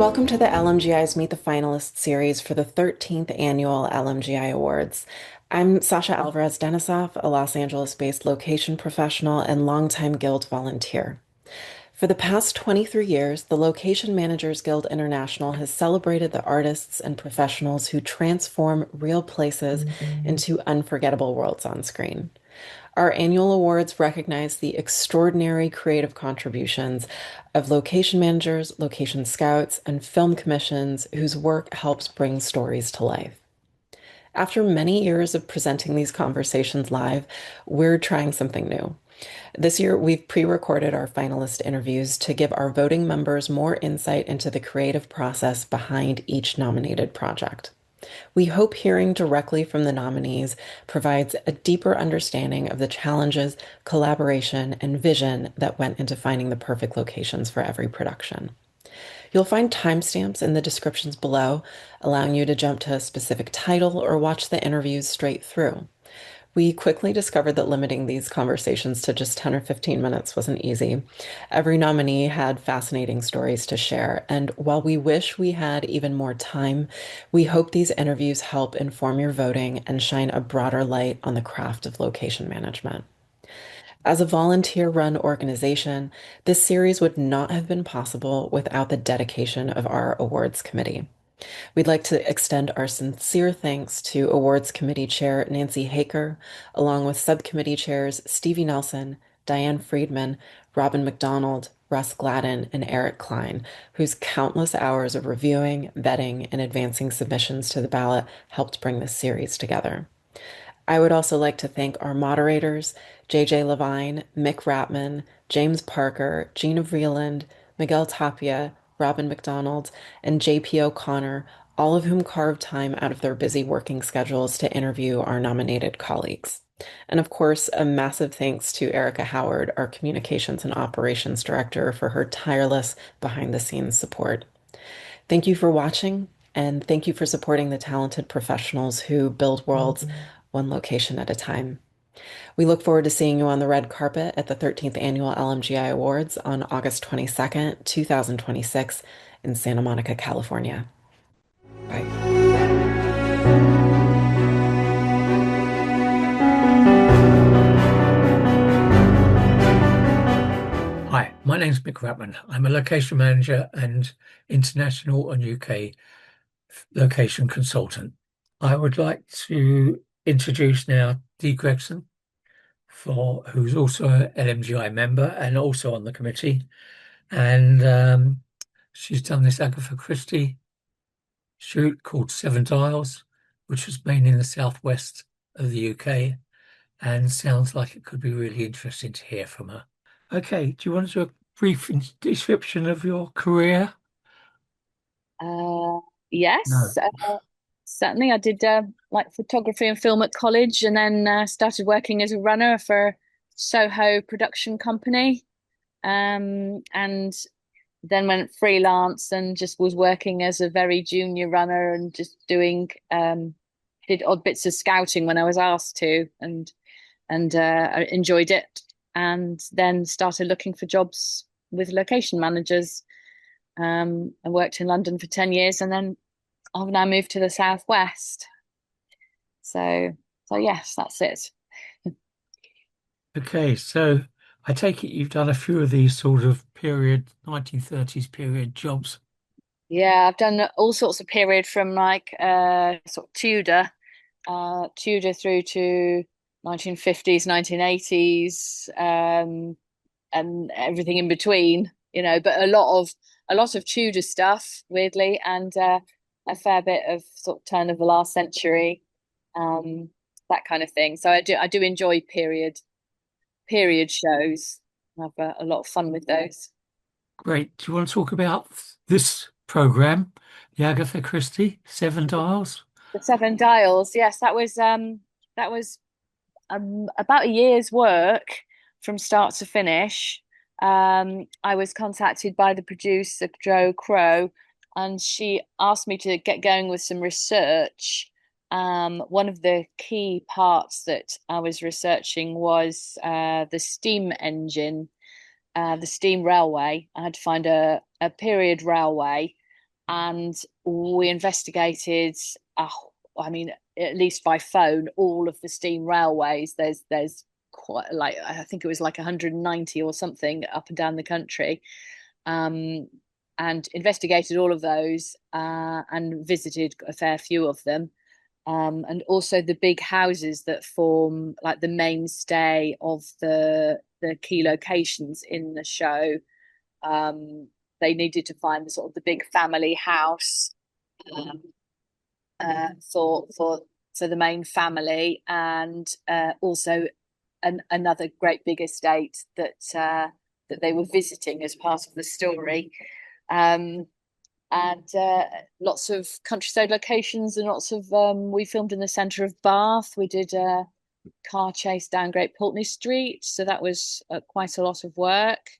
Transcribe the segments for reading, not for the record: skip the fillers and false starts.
Welcome to the LMGI's Meet the Finalists series for the 13th annual LMGI Awards. I'm Sasha Alvarez Denisoff, a Los Angeles-based location professional and longtime Guild volunteer. For the past 23 years, the Location Managers Guild International has celebrated the artists and professionals who transform real places into unforgettable worlds on screen. Our annual awards recognize the extraordinary creative contributions of location managers, location scouts, and film commissions whose work helps bring stories to life. After many years of presenting these conversations live, we're trying something new. This year, we've pre-recorded our finalist interviews to give our voting members more insight into the creative process behind each nominated project. We hope hearing directly from the nominees provides a deeper understanding of the challenges, collaboration, and vision that went into finding the perfect locations for every production. You'll find timestamps in the descriptions below, allowing you to jump to a specific title or watch the interviews straight through. We quickly discovered that limiting these conversations to just 10 or 15 minutes wasn't easy. Every nominee had fascinating stories to share, and while we wish we had even more time, we hope these interviews help inform your voting and shine a broader light on the craft of location management. As a volunteer-run organization, this series would not have been possible without the dedication of our awards committee. We'd like to extend our sincere thanks to Awards Committee Chair Nancy Haker, along with subcommittee chairs Stevie Nelson, Diane Friedman, Robin McDonald, Russ Gladden, and Eric Klein, whose countless hours of reviewing, vetting, and advancing submissions to the ballot helped bring this series together. I would also like to thank our moderators, JJ Levine, Mick Ratman, James Parker, Gina Vreeland, Miguel Tapia, Robin McDonald, and JP O'Connor, all of whom carved time out of their busy working schedules to interview our nominated colleagues. And of course, a massive thanks to Erica Howard, our Communications and Operations Director, for her tireless behind-the-scenes support. Thank you for watching, and thank you for supporting the talented professionals who build worlds one location at a time. We look forward to seeing you on the red carpet at the 13th Annual LMGI Awards on August 22nd, 2026 in Santa Monica, California. Bye. Hi, my name's Mick Ratman. I'm a location manager and international and UK location consultant. I would like to introduce now Dee Gregson, who's also an LMGI member and also on the committee. And she's done this Agatha Christie shoot called Seven Dials, which was made in the southwest of the UK, and sounds like it could be really interesting to hear from her. Okay, do you want to do a brief description of your career? Yes, No. certainly. I did like photography and film at college, and then started working as a runner for Soho production company, and then went freelance and just was working as a very junior runner and just doing did odd bits of scouting when I was asked to, and I enjoyed it, and then started looking for jobs with location managers. I worked in London for 10 years, and then I've now moved to the southwest. So, so yes, that's it. Okay, so I take it you've done a few of these sort of 1930s period jobs. Yeah, I've done all sorts of period from like sort of Tudor through to 1950s, 1980s, and everything in between, but a lot of Tudor stuff, weirdly, and a fair bit of sort of turn of the last century, um, that kind of thing. So I do enjoy period shows. I have a lot of fun with those. Great. Do you want to talk about this program, the Agatha Christie Seven Dials? The Seven Dials, yes, that was about a year's work from start to finish. I was contacted by the producer, Joe Crow, and she asked me to get going with some research. One of the key parts that I was researching was the steam engine, the steam railway. I had to find a period railway, and we investigated. I mean, at least by phone, all of the steam railways. There's quite like I think it was like 190 or something up and down the country, and investigated all of those and visited a fair few of them. And also the big houses that form like the mainstay of the key locations in the show. Um, they needed to find the sort of the big family house um, for the main family, and also another great big estate that they were visiting as part of the story. Um, and lots of countryside locations and lots of we filmed in the centre of Bath. We did a car chase down Great Pulteney Street, so that was quite a lot of work.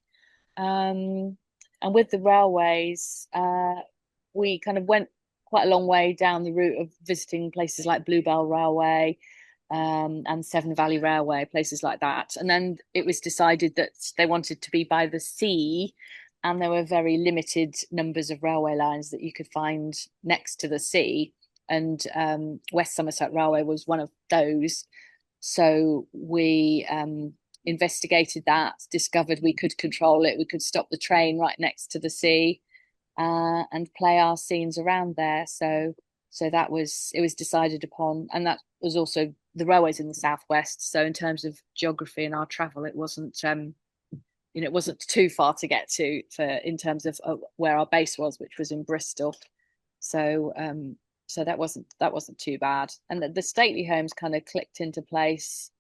um, and with the railways, we kind of went quite a long way down the route of visiting places like Bluebell Railway, and Severn Valley Railway, places like that. And then it was decided that they wanted to be by the sea, and there were very limited numbers of railway lines that you could find next to the sea. And West Somerset Railway was one of those. So we investigated that, discovered we could control it, we could stop the train right next to the sea, and play our scenes around there. So that was it was decided upon, and that was also the railways in the southwest. So in terms of geography and our travel, it wasn't it wasn't too far to get to for in terms of where our base was, which was in Bristol. So so that wasn't too bad, and the stately homes kind of clicked into place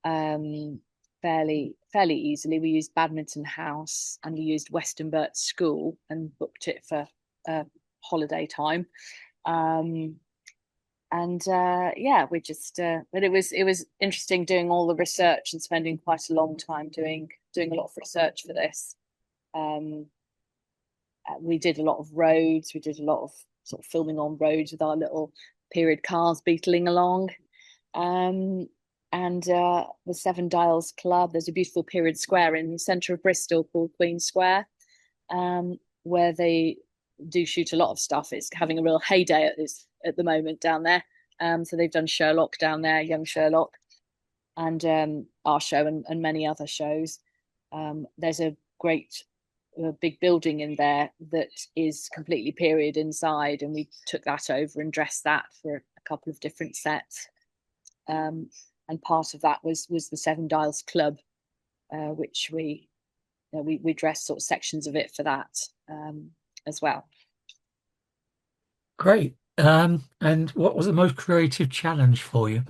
um, fairly easily. We used Badminton House and we used Westonbirt School and booked it for holiday time. Um, and yeah, we just but it was interesting doing all the research and spending quite a long time doing a lot of research for this. Um, we did a lot of roads. We did a lot of sort of filming on roads with our little period cars beetling along. Um, and the Seven Dials Club. There's a beautiful period square in the centre of Bristol called Queen Square, where they do shoot a lot of stuff. It's having a real heyday at the moment down there. So they've done Sherlock down there, Young Sherlock, and our show and many other shows. There's a great big building in there that is completely period inside, and we took that over and dressed that for a couple of different sets. And part of that was the Seven Dials Club, which we dressed sort of sections of it for that as well. Great. And what was the most creative challenge for you?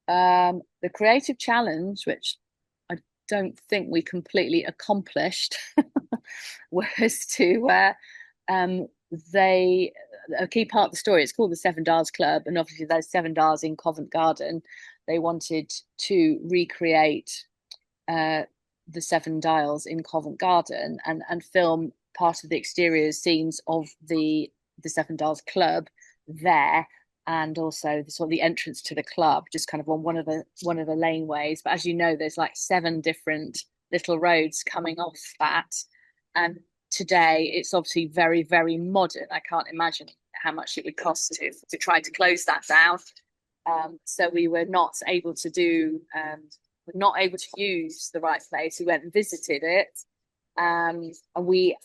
The creative challenge, which I don't think we completely accomplished, was to they a key part of the story. It's called the Seven Dials Club, and obviously there's Seven Dials in Covent Garden. They wanted to recreate the Seven Dials in Covent Garden and film part of the exterior scenes of the Seven Dials Club there, and also the sort of the entrance to the club, just kind of on one of the laneways. But as you know, there's like 7 different little roads coming off that, and today it's obviously very, very modern. I can't imagine how much it would cost to try to close that down. So we were not able to use the right place. We went and visited it, and we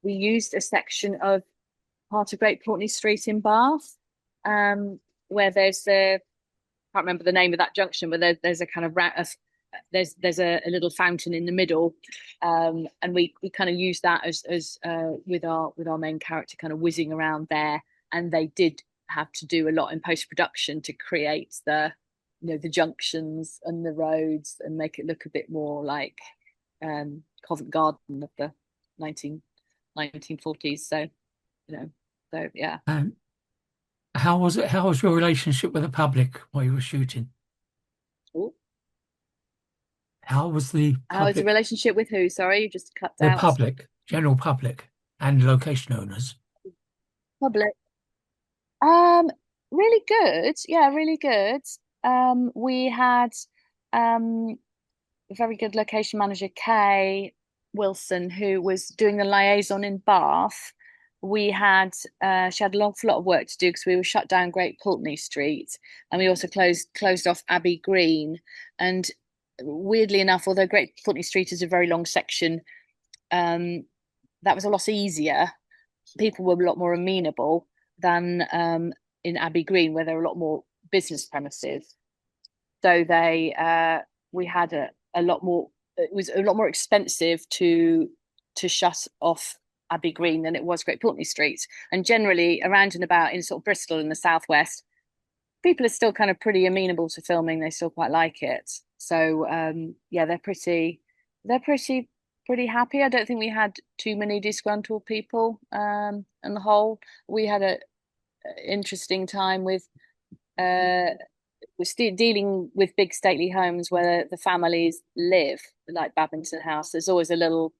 used a section of part of Great Pulteney Street in Bath, where there's I can't remember the name of that junction, but there's a kind of there's a little fountain in the middle, and we kind of used that as with our main character kind of whizzing around there, and they did have to do a lot in post production to create the junctions and the roads and make it look a bit more like Covent Garden of the 1940s. So so yeah. How was it? How was your relationship with the public while you were shooting? Ooh. How was the How is the relationship with who? Sorry, you just cut the out. public, general public, and location owners? Public. Really good. Yeah, really good. We had a very good location manager, Kay Wilson, who was doing the liaison in Bath. we had she had an awful lot of work to do because we were shut down Great Pulteney Street, and we also closed off Abbey Green. And weirdly enough, although Great Pulteney Street is a very long section, that was a lot easier. People were a lot more amenable than in Abbey Green, where there were a lot more business premises. So we had a lot more. It was a lot more expensive to shut off Abbey Green than it was Great Pulteney Street. And generally, around and about in sort of Bristol in the southwest, people are still kind of pretty amenable to filming. They still quite like it. So yeah, they're pretty happy. I don't think we had too many disgruntled people. On the whole, we had a interesting time with we're still dealing with big stately homes where the families live, like Babington House. There's always a little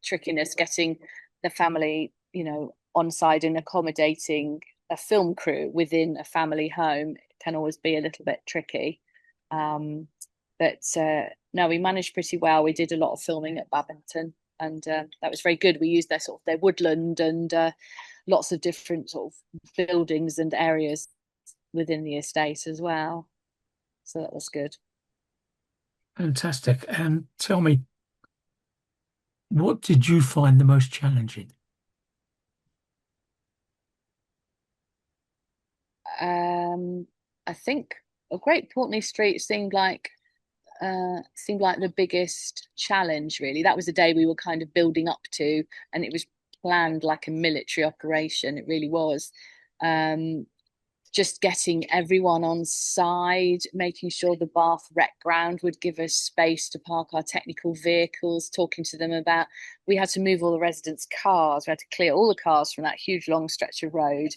trickiness getting the family, on side and accommodating a film crew within a family home. It can always be a little bit tricky. But no, we managed pretty well. We did a lot of filming at Babington, and that was very good. We used their woodland and lots of different sort of buildings and areas within the estate as well. So that was good. Fantastic. And tell me, what did you find the most challenging? I think Great Pulteney Street seemed like the biggest challenge, really. That was the day we were kind of building up to, and it was planned like a military operation. It really was. Just getting everyone on side, making sure the Bath Rec Ground would give us space to park our technical vehicles, talking to them about, we had to move all the residents' cars. We had to clear all the cars from that huge long stretch of road,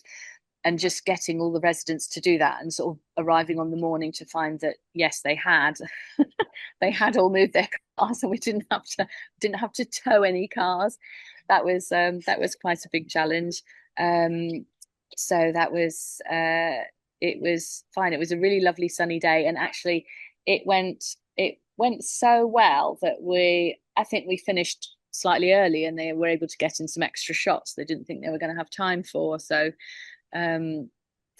and just getting all the residents to do that, and sort of arriving on the morning to find that, yes, they had they had all moved their cars, and we didn't have to tow any cars. That was quite a big challenge. So it was fine. It was a really lovely sunny day, and actually it went so well that I think we finished slightly early, and they were able to get in some extra shots they didn't think they were going to have time for. So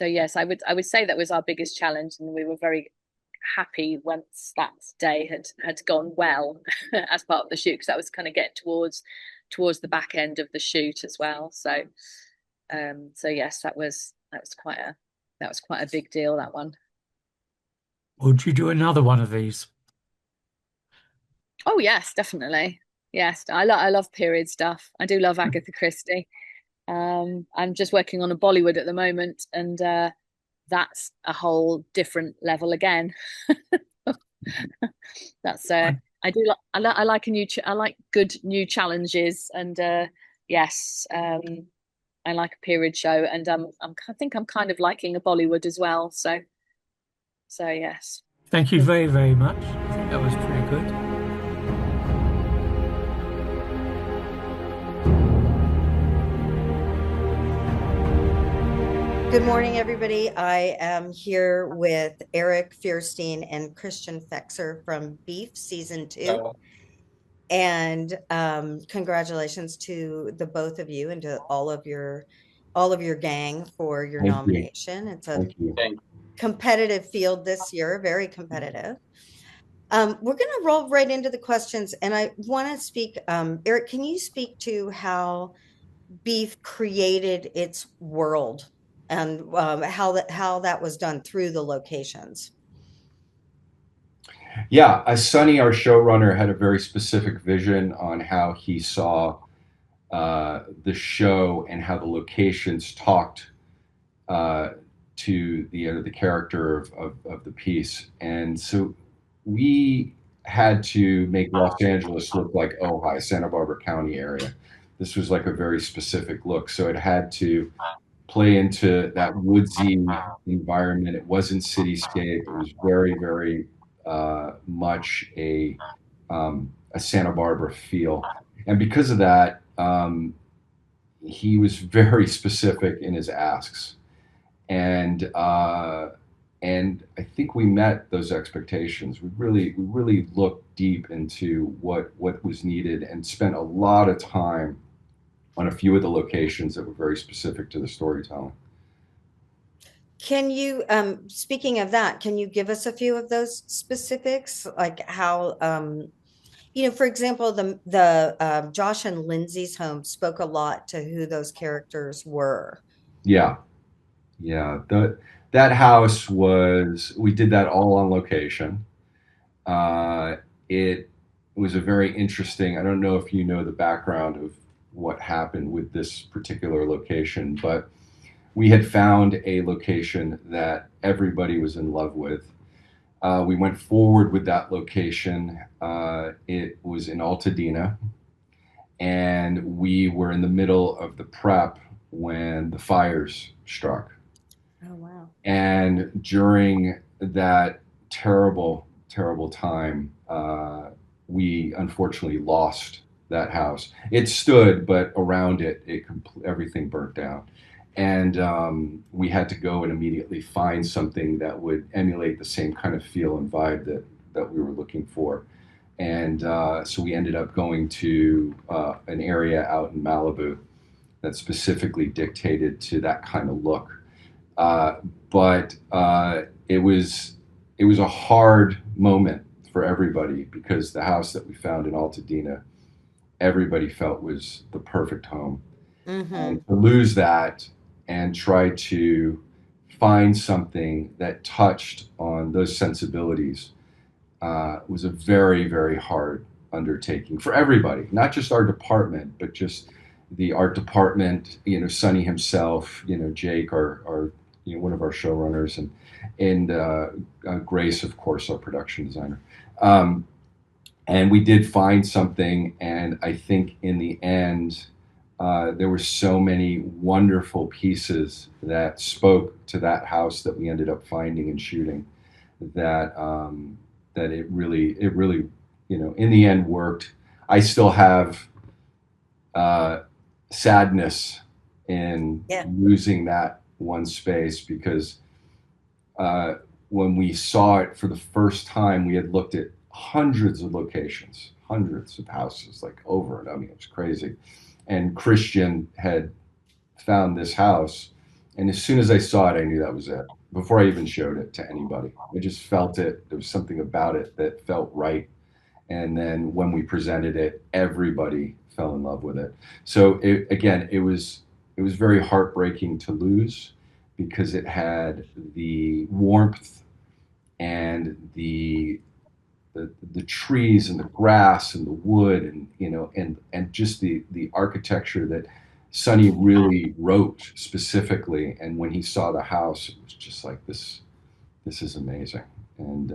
yes, I would say that was our biggest challenge, and we were very happy once that day had gone well as part of the shoot, because that was kind of getting towards the back end of the shoot as well. So yes, that was quite a big deal, that one. Would you do another one of these? Oh yes, definitely. Yes, I love period stuff. I do love Agatha Christie. I'm just working on a Bollywood at the moment, and that's a whole different level again. That's I do I like I like good new challenges, and yes, I like a period show, and I think I'm kind of liking a Bollywood as well. So yes. Thank you very, very much. I think that was pretty good. Good morning, everybody. I am here with Eric Fierstein and Christian Fexer from Beef Season 2. Oh, And congratulations to the both of you and to all of your gang for your Thank you. nomination. It's a Thank you. competitive field this year, very competitive. We're going to roll right into the questions, and I want to speak, Eric, can you speak to how Beef created its world, and how that was done through the locations? Yeah, Sonny, our showrunner, had a very specific vision on how he saw the show and how the locations talked to the character of the piece. And so we had to make Los Angeles look like Ojai, Santa Barbara County area. This was like a very specific look. So it had to play into that woodsy environment. It wasn't cityscape. It was very, very much a Santa Barbara feel. And because of that, he was very specific in his asks. And I think we met those expectations. We really looked deep into what was needed and spent a lot of time on a few of the locations that were very specific to the storytelling. Can you, speaking of that, can you give us a few of those specifics, like how, for example, the Josh and Lindsay's home spoke a lot to who those characters were. Yeah, yeah. That house we did that all on location. It was a very interesting, I don't know if you know the background of what happened with this particular location, but we had found a location that everybody was in love with. We went forward with that location. It was in Altadena, and we were in the middle of the prep when the fires struck. Oh, wow. And during that terrible, terrible time, we unfortunately lost that house. It stood, but around it, everything burnt down. And we had to go and immediately find something that would emulate the same kind of feel and vibe that we were looking for. And so we ended up going to an area out in Malibu that specifically dictated to that kind of look. But it was a hard moment for everybody because the house that we found in Altadena, everybody felt was the perfect home. Mm-hmm. And to lose that and try to find something that touched on those sensibilities was a very, very hard undertaking for everybody, not just our department, but just the art department, Sonny himself, Jake, our one of our showrunners, and Grace, of course, our production designer. And we did find something, and I think in the end, there were so many wonderful pieces that spoke to that house that we ended up finding and shooting that it really, in the end worked. I still have sadness in losing that one space because when we saw it for the first time, we had looked at hundreds of locations, hundreds of houses, like over it. I mean, it was crazy. And Christian had found this house, and as soon as I saw it, I knew that was it. Before I even showed it to anybody, I just felt it. There was something about it that felt right. And then when we presented it, everybody fell in love with it. So it was very heartbreaking to lose because it had the warmth and the trees and the grass and the wood and just the architecture that Sonny really wrote specifically. And when he saw the house, it was just like, this is amazing. And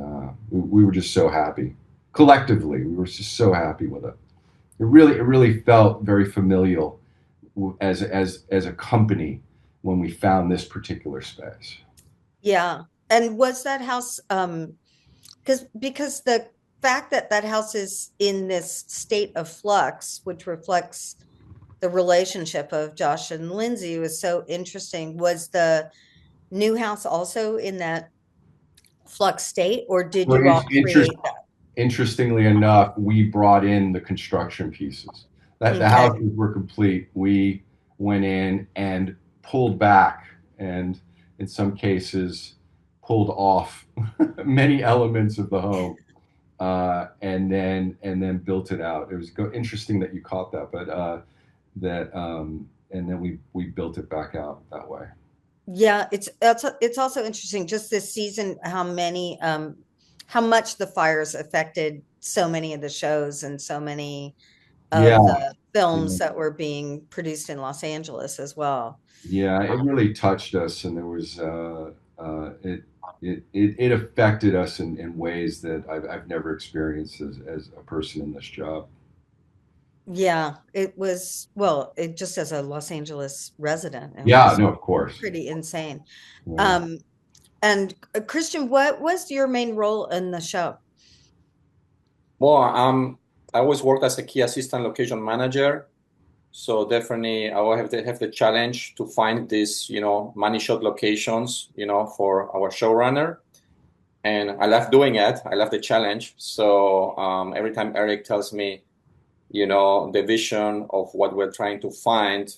we were just so happy. Collectively, we were just so happy with it. It really felt very familial as a company when we found this particular space. Yeah. And was that house, because the fact that house is in this state of flux, which reflects the relationship of Josh and Lindsay, was so interesting. Was the new house also in that flux state, or did you all create that? Interestingly enough, we brought in the construction pieces. The houses were complete. We went in and pulled back, and in some cases, pulled off many elements of the home, and then built it out. It was interesting that you caught that, but and then we built it back out that way. Yeah, it's also interesting just this season how much the fires affected so many of the shows and so many of the films that were being produced in Los Angeles as well. Yeah, it really touched us, and there was it affected us in ways that I've never experienced as a person in this job. Yeah, it was, it just as a Los Angeles resident. Yeah, no, of course. Pretty insane. Yeah. And Christian, what was your main role in the show? Well, I always worked as a key assistant location manager. So definitely I will have the challenge to find these, money shot locations, for our showrunner. And I love doing it. I love the challenge. So every time Eric tells me, the vision of what we're trying to find,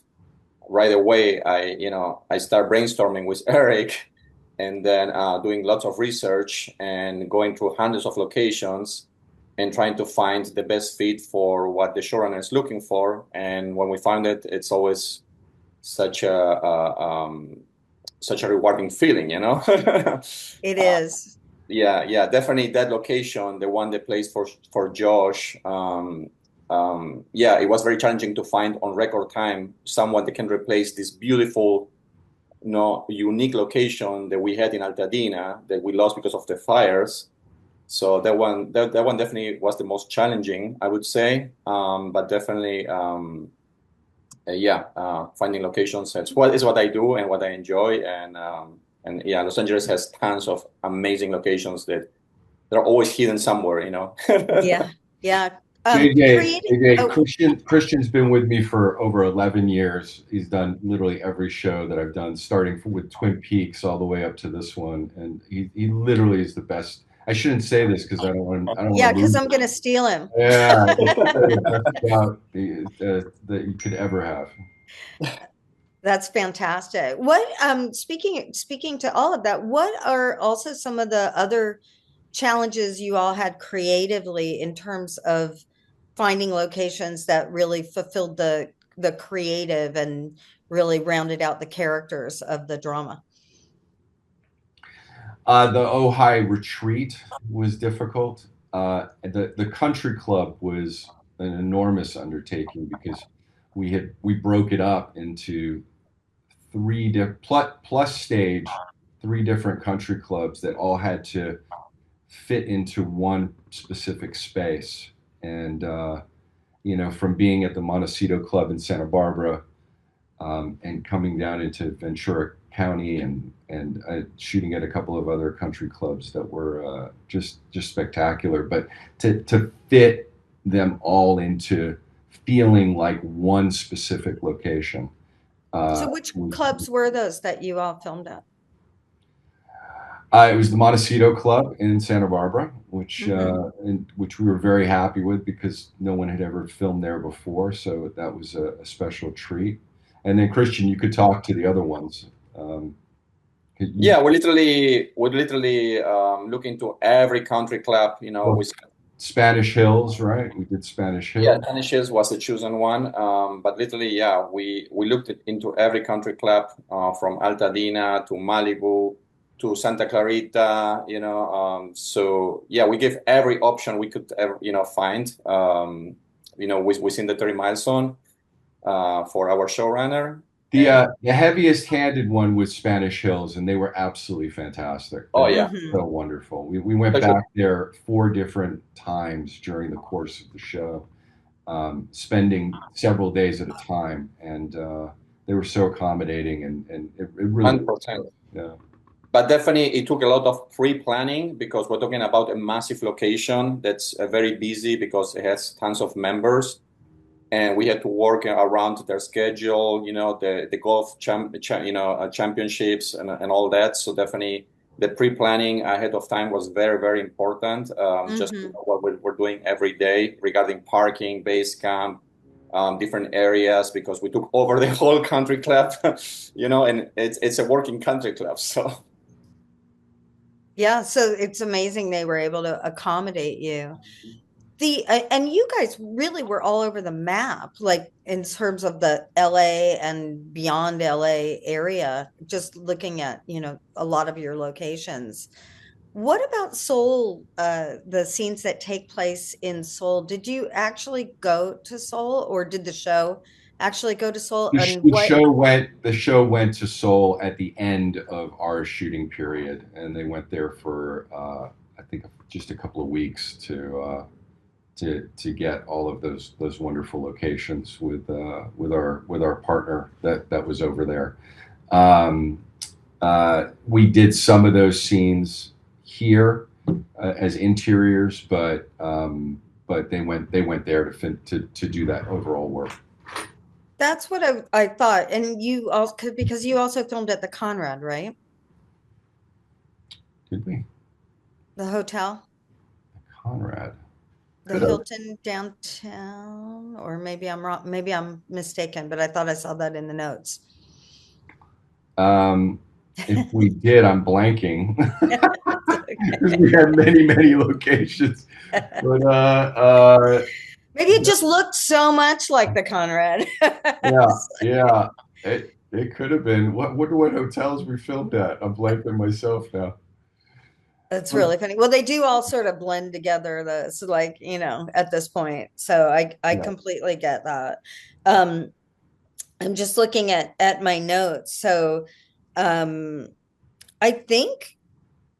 right away, I start brainstorming with Eric, and then doing lots of research and going through hundreds of locations and trying to find the best fit for what the showrunner is looking for. And when we find it, it's always such a rewarding feeling, It is. Yeah, definitely that location, the one they placed for Josh. It was very challenging to find on record time someone that can replace this beautiful, unique location that we had in Altadena that we lost because of the fires. So that one definitely was the most challenging, I would say. But definitely, finding locations is what I do and what I enjoy. And Los Angeles has tons of amazing locations that they're always hidden somewhere, Yeah. Christian's been with me for over 11 years. He's done literally every show that I've done, starting with Twin Peaks all the way up to this one, and he literally is the best. I shouldn't say this because I don't want. Yeah, because I'm going to steal him. Yeah, the best job that you could ever have. That's fantastic. What speaking to all of that, what are also some of the other challenges you all had creatively in terms of finding locations that really fulfilled the creative and really rounded out the characters of the drama? The Ojai retreat was difficult. The country club was an enormous undertaking because we broke it up into plus stage, 3 different country clubs that all had to fit into one specific space. And from being at the Montecito Club in Santa Barbara, and coming down into Ventura County and shooting at a couple of other country clubs that were just spectacular. But to fit them all into feeling like one specific location. So which clubs were those that you all filmed at? It was the Montecito Club in Santa Barbara, which we were very happy with because no one had ever filmed there before. So that was a special treat. And then Christian, you could talk to the other ones. We're literally look into every country club. Spanish Hills, right? We did Spanish Hills. Yeah, Spanish Hills was the chosen one. But literally, we looked into every country club, from Altadena to Malibu to Santa Clarita. We gave every option we could ever, find. Within the 30-mile zone, for our showrunner. The heaviest handed one was Spanish Hills, and they were absolutely fantastic. So wonderful. We went back there 4 different times during the course of the show, spending several days at a time, and they were so accommodating, and it really 100%. Yeah. But definitely it took a lot of pre-planning because we're talking about a massive location that's very busy because it has tons of members. And we had to work around their schedule, the golf championships and all that. So definitely the pre-planning ahead of time was very, very important. Just what we're doing every day regarding parking, base camp, different areas, because we took over the whole country club, and it's a working country club. So. Yeah, so it's amazing they were able to accommodate you. And you guys really were all over the map, like in terms of the LA and beyond LA area, just looking at, a lot of your locations. What about Seoul, the scenes that take place in Seoul? Did you actually go to Seoul, or did the show actually go to Seoul? The show went to Seoul at the end of our shooting period, and they went there for I think just a couple of weeks to get all of those wonderful locations with our partner that was over there. We did some of those scenes here as interiors, but they went there to do that overall work. That's what I thought. And you also, because you also filmed at the Conrad, right? Did we? The hotel. Conrad. The Hilton downtown, or maybe I'm wrong. Maybe I'm mistaken, but I thought I saw that in the notes. If we did, I'm blanking. Okay. Because we had many locations. But Maybe it just looked so much like the Conrad. yeah. It could have been. Wonder what hotels we filmed at. I'm blanking myself now. That's really funny. Well, they do all sort of blend together, so like, at this point. So I completely get that. I'm just looking at my notes. So I think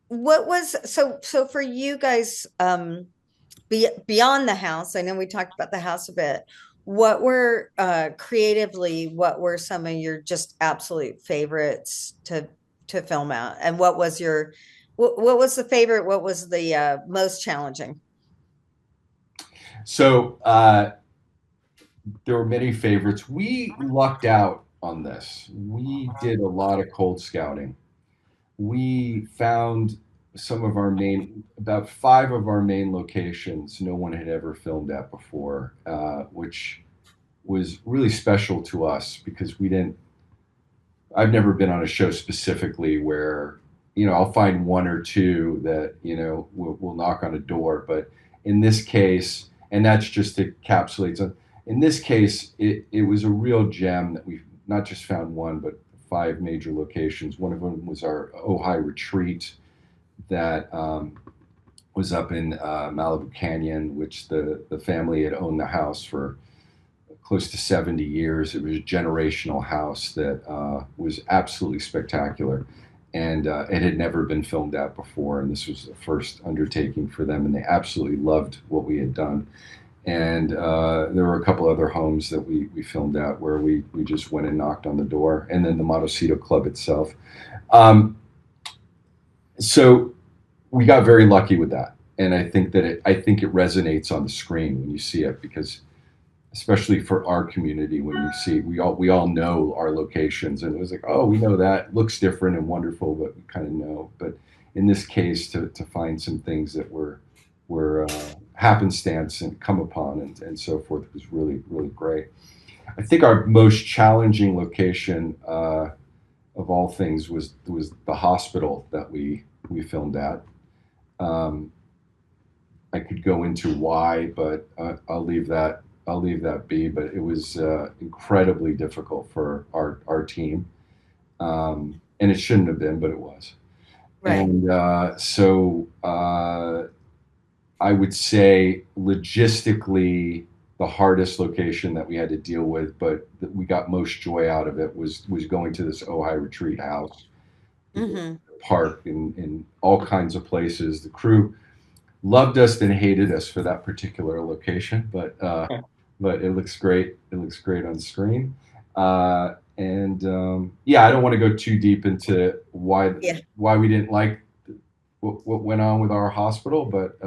what was so for you guys, beyond the house, I know we talked about the house a bit. What were creatively, what were some of your just absolute favorites to film at? And what was the favorite? What was the most challenging? So there were many favorites. We lucked out on this. We did a lot of cold scouting. We found about 5 of our main locations no one had ever filmed at before, which was really special to us because I've never been on a show specifically where, I'll find 1 or 2 that, will knock on a door. But in this case, and that's just to encapsulate something, in this case, it was a real gem that we not just found 1, but 5 major locations. One of them was our Ojai retreat that was up in Malibu Canyon, which the family had owned the house for close to 70 years. It was a generational house that was absolutely spectacular. And it had never been filmed at before. And this was the first undertaking for them. And they absolutely loved what we had done. And there were a couple other homes that we filmed at where we just went and knocked on the door. And then the Montecito Club itself. So we got very lucky with that. And I think it resonates on the screen when you see it, because especially for our community, when you see, we all know our locations, and it was like, oh, we know that looks different and wonderful, but we kind of know. But in this case, to find some things that were happenstance and come upon and so forth was really, really great. I think our most challenging location of all things was the hospital that we filmed at. I could go into why, but I'll leave that be. But it was incredibly difficult for our team, and it shouldn't have been, but it was. Right. And so I would say logistically the hardest location that we had to deal with, but that we got most joy out of it was going to this Ojai retreat house, park, in all kinds of places. The crew loved us and hated us for that particular location, but it looks great. It looks great on screen. I don't want to go too deep into why we didn't like what went on with our hospital, but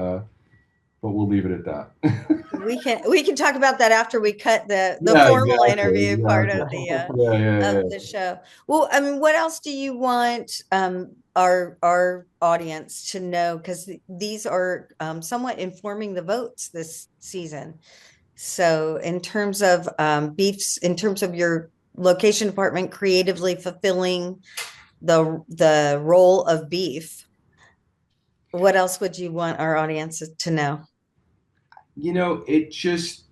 we'll leave it at that. we can talk about that after we cut the formal interview part of the show. Well, I mean, what else do you want our audience to know? Because these are somewhat informing the votes this season. So in terms of Beef's, in terms of your location department creatively fulfilling the role of Beef, what else would you want our audience to know? It just,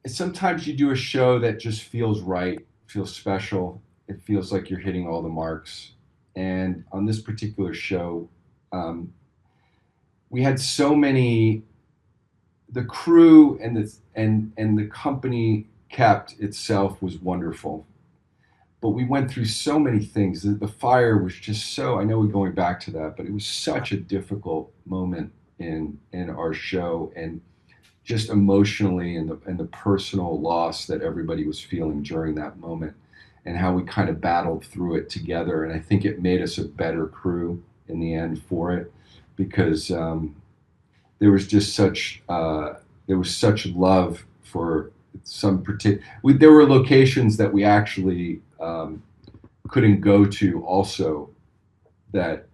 sometimes you do a show that just feels right, feels special. It feels like you're hitting all the marks. And on this particular show, we had so many, the crew and the company kept itself was wonderful. But we went through so many things. The fire was just so, I know we're going back to that, but it was such a difficult moment in our show, and just emotionally, and the personal loss that everybody was feeling during that moment, and how we kind of battled through it together. And I think it made us a better crew in the end for it, because there was just such love for some particular. There were locations that we actually couldn't go to also, that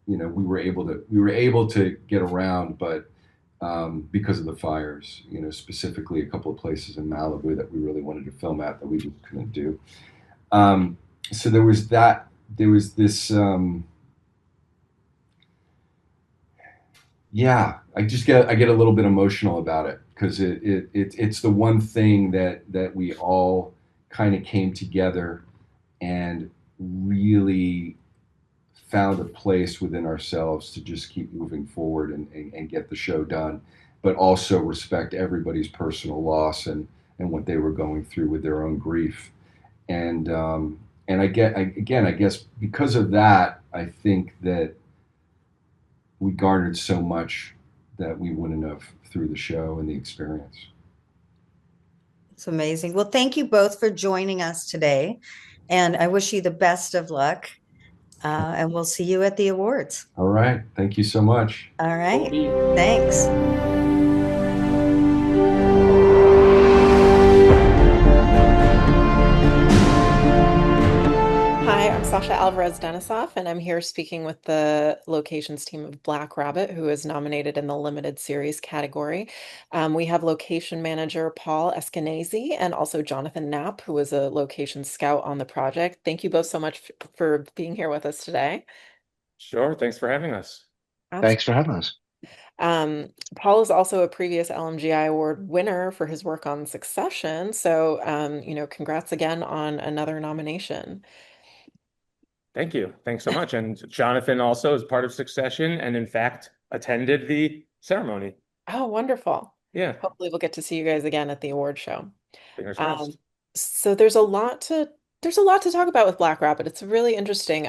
we were able to get around, but because of the fires. Specifically a couple of places in Malibu that we really wanted to film at that we just couldn't do. So there was that. There was this. Yeah, I get a little bit emotional about it because it's the one thing that we all kind of came together and really found a place within ourselves to just keep moving forward and get the show done, but also respect everybody's personal loss and what they were going through with their own grief. And I guess because of that, I think that we garnered so much that we wouldn't have through the show and the experience. It's amazing. Well, thank you both for joining us today. And I wish you the best of luck. And we'll see you at the awards. All right. Thank you so much. All right. Thanks. Hi, I'm Sasha Alvarez Denisoff, and I'm here speaking with the locations team of Black Rabbit, who is nominated in the limited series category. We have location manager Paul Eskenazi and also Jonathan Knapp, who is a location scout on the project. Thank you both so much for being here with us today. Sure. Thanks for having us. Thanks for having us. Paul is also a previous LMGI Award winner for his work on Succession. So, congrats again on another nomination. Thank you. Thanks so much. And Jonathan also is part of Succession and in fact attended the ceremony. Oh, wonderful. Yeah. Hopefully we'll get to see you guys again at the award show. Fingers crossed. So there's a lot to talk about with Black Rabbit. It's really interesting.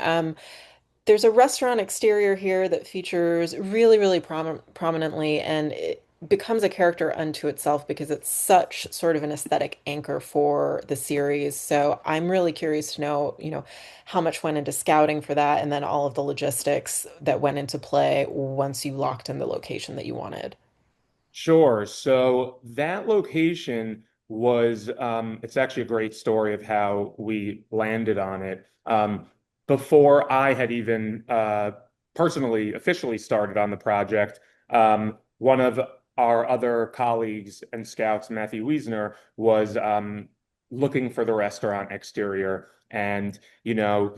There's a restaurant exterior here that features really, really prominently, and it becomes a character unto itself because it's such sort of an aesthetic anchor for the series. So I'm really curious to know, how much went into scouting for that, and then all of the logistics that went into play once you locked in the location that you wanted. Sure. So that location was, it's actually a great story of how we landed on it. Before I had even personally, officially started on the project, one of our other colleagues and scouts, Matthew Wiesner, was looking for the restaurant exterior. And,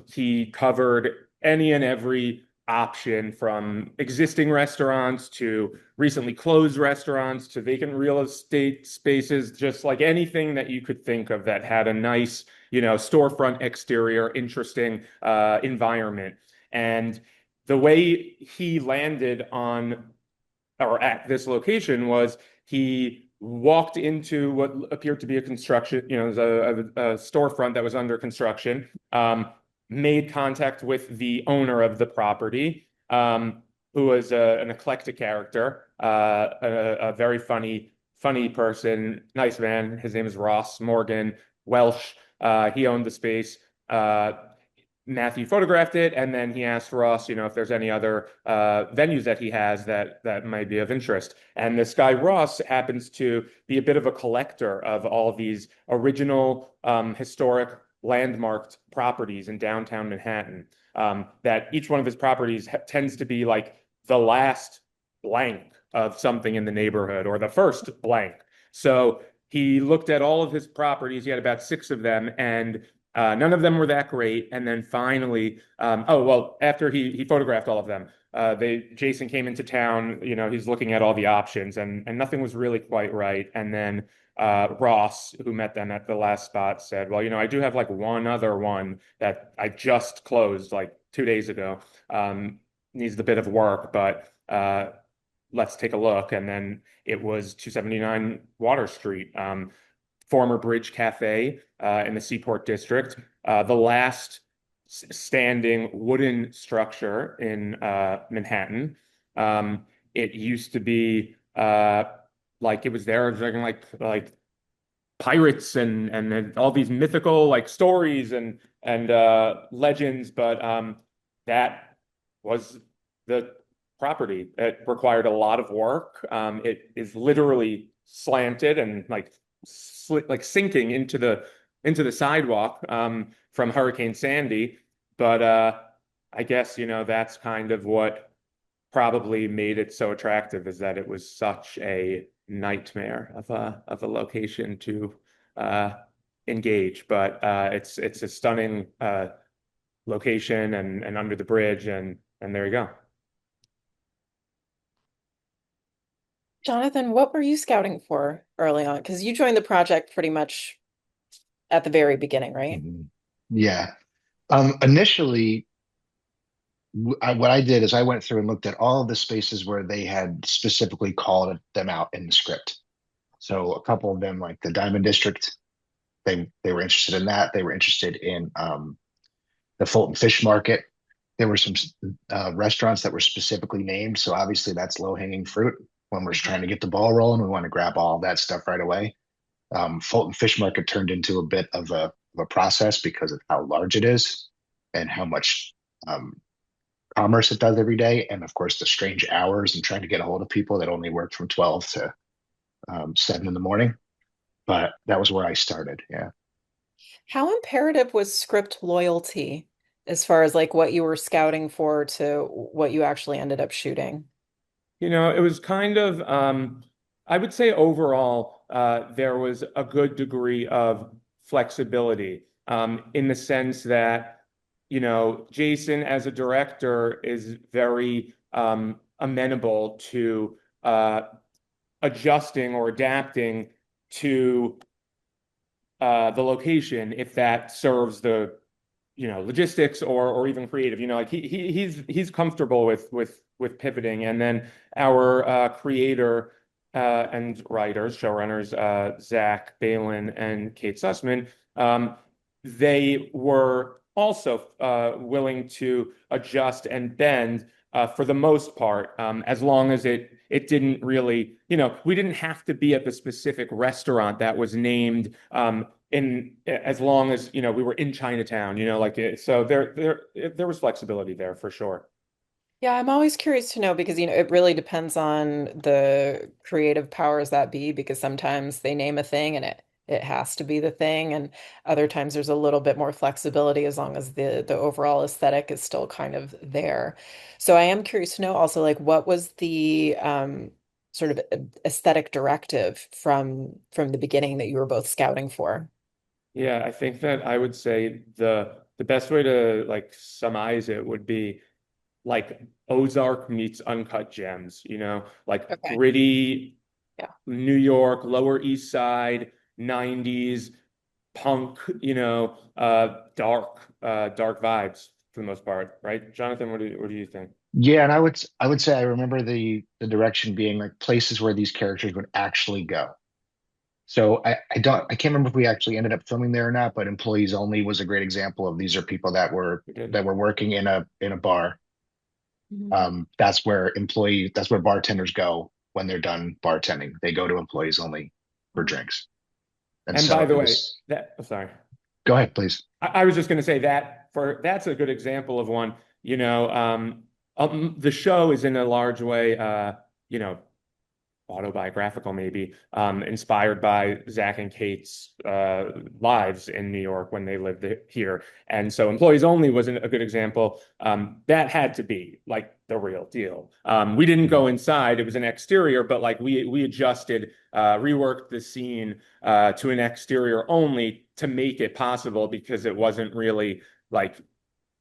he covered any and every option from existing restaurants to recently closed restaurants to vacant real estate spaces, just like anything that you could think of that had a nice, storefront exterior, interesting environment. And the way he landed on or at this location was he walked into what appeared to be a construction, a storefront that was under construction, made contact with the owner of the property, who was an eclectic character, a very funny person, nice man. His name is Ross Morgan, Welsh. He owned the space. Matthew photographed it, and then he asked Ross, if there's any other venues that he has that might be of interest. And this guy Ross happens to be a bit of a collector of all these original historic landmarked properties in downtown Manhattan. That each one of his properties tends to be like the last blank of something in the neighborhood or the first blank. So he looked at all of his properties. He had about 6 of them, and none of them were that great. And then finally, after he photographed all of them, Jason came into town. He's looking at all the options, and nothing was really quite right. And then Ross, who met them at the last spot, said, "Well, I do have like one other one that I just closed like 2 days ago. Needs a bit of work, but let's take a look." And then it was 279 Water Street, former Bridge Cafe in the Seaport District, the last standing wooden structure in Manhattan. It used to be like it was there during like pirates and all these mythical like stories and legends, but that was the property. It required a lot of work. It is literally slanted and like sinking into the sidewalk from Hurricane Sandy. But I guess that's kind of what probably made it so attractive is that it was such a nightmare of a location to engage. But it's a stunning location and under the bridge, and there you go. Jonathan, what were you scouting for early on? Because you joined the project pretty much at the very beginning, right? Yeah. Initially, what I did is I went through and looked at all of the spaces where they had specifically called them out in the script. So a couple of them, like the Diamond District, they were interested in that. They were interested in the Fulton Fish Market. There were some restaurants that were specifically named. So obviously that's low hanging fruit. When we're trying to get the ball rolling, we want to grab all that stuff right away. Fulton Fish Market turned into a bit of a process because of how large it is and how much commerce it does every day. And of course, the strange hours and trying to get a hold of people that only work from 12 to 7 in the morning. But that was where I started. Yeah. How imperative was script loyalty as far as like what you were scouting for to what you actually ended up shooting? It was kind of, I would say overall, there was a good degree of flexibility in the sense that, Jason as a director is very amenable to adjusting or adapting to the location if that serves the logistics or even creative. Like he's comfortable with pivoting. And then our creator and writers, showrunners, Zach Balin and Kate Sussman, they were also willing to adjust and bend for the most part, as long as it didn't really, we didn't have to be at the specific restaurant that was named in as long as, we were in Chinatown, so there was flexibility there for sure. Yeah, I'm always curious to know because, it really depends on the creative powers that be because sometimes they name a thing and it has to be the thing. And other times there's a little bit more flexibility as long as the overall aesthetic is still kind of there. So I am curious to know also like what was the sort of aesthetic directive from the beginning that you were both scouting for? Yeah, I think that I would say the best way to like surmise it would be like Ozark meets Uncut Gems, like Okay. gritty Yeah. New York, Lower East Side, 90s, punk, dark vibes for the most part, right? Jonathan, what do you think? Yeah, and I would say I remember the direction being like places where these characters would actually go. So I can't remember if we actually ended up filming there or not, but Employees Only was a great example of these are people that were We did. working in a bar. Mhm. That's where bartenders go when they're done bartending. They go to Employees Only for drinks. And And so by the it way, was, sorry. go ahead, please. I was just going to say that's a good example of one, the show is in a large way, you know, autobiographical, maybe, inspired by Zach and Kate's lives in New York when they lived here. And so Employees Only wasn't a good example. That had to be like the real deal. We didn't go inside, it was an exterior, but like we adjusted, reworked the scene to an exterior only to make it possible because it wasn't really like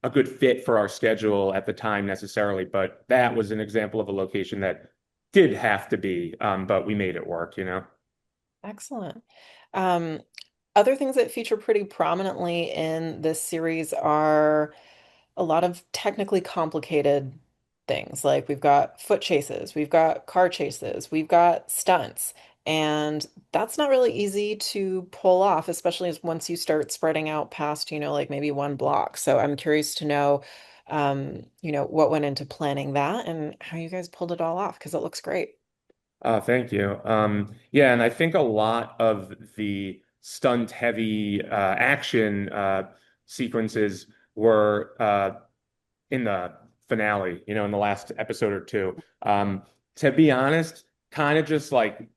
a good fit for our schedule at the time necessarily. But that was an example of a location that did have to be, but we made it work. Excellent. Um, Other things that feature pretty prominently in this series are a lot of technically complicated things. Like we've got foot chases, we've got car chases, we've got stunts, and that's not really easy to pull off, especially as once you start spreading out past, like maybe one block. So I'm curious to know, what went into planning that and how you guys pulled it all off because it looks great. Thank you. Yeah, and I think a lot of the stunt heavy action sequences were in the finale, in the last episode or two. To be honest, kind of just like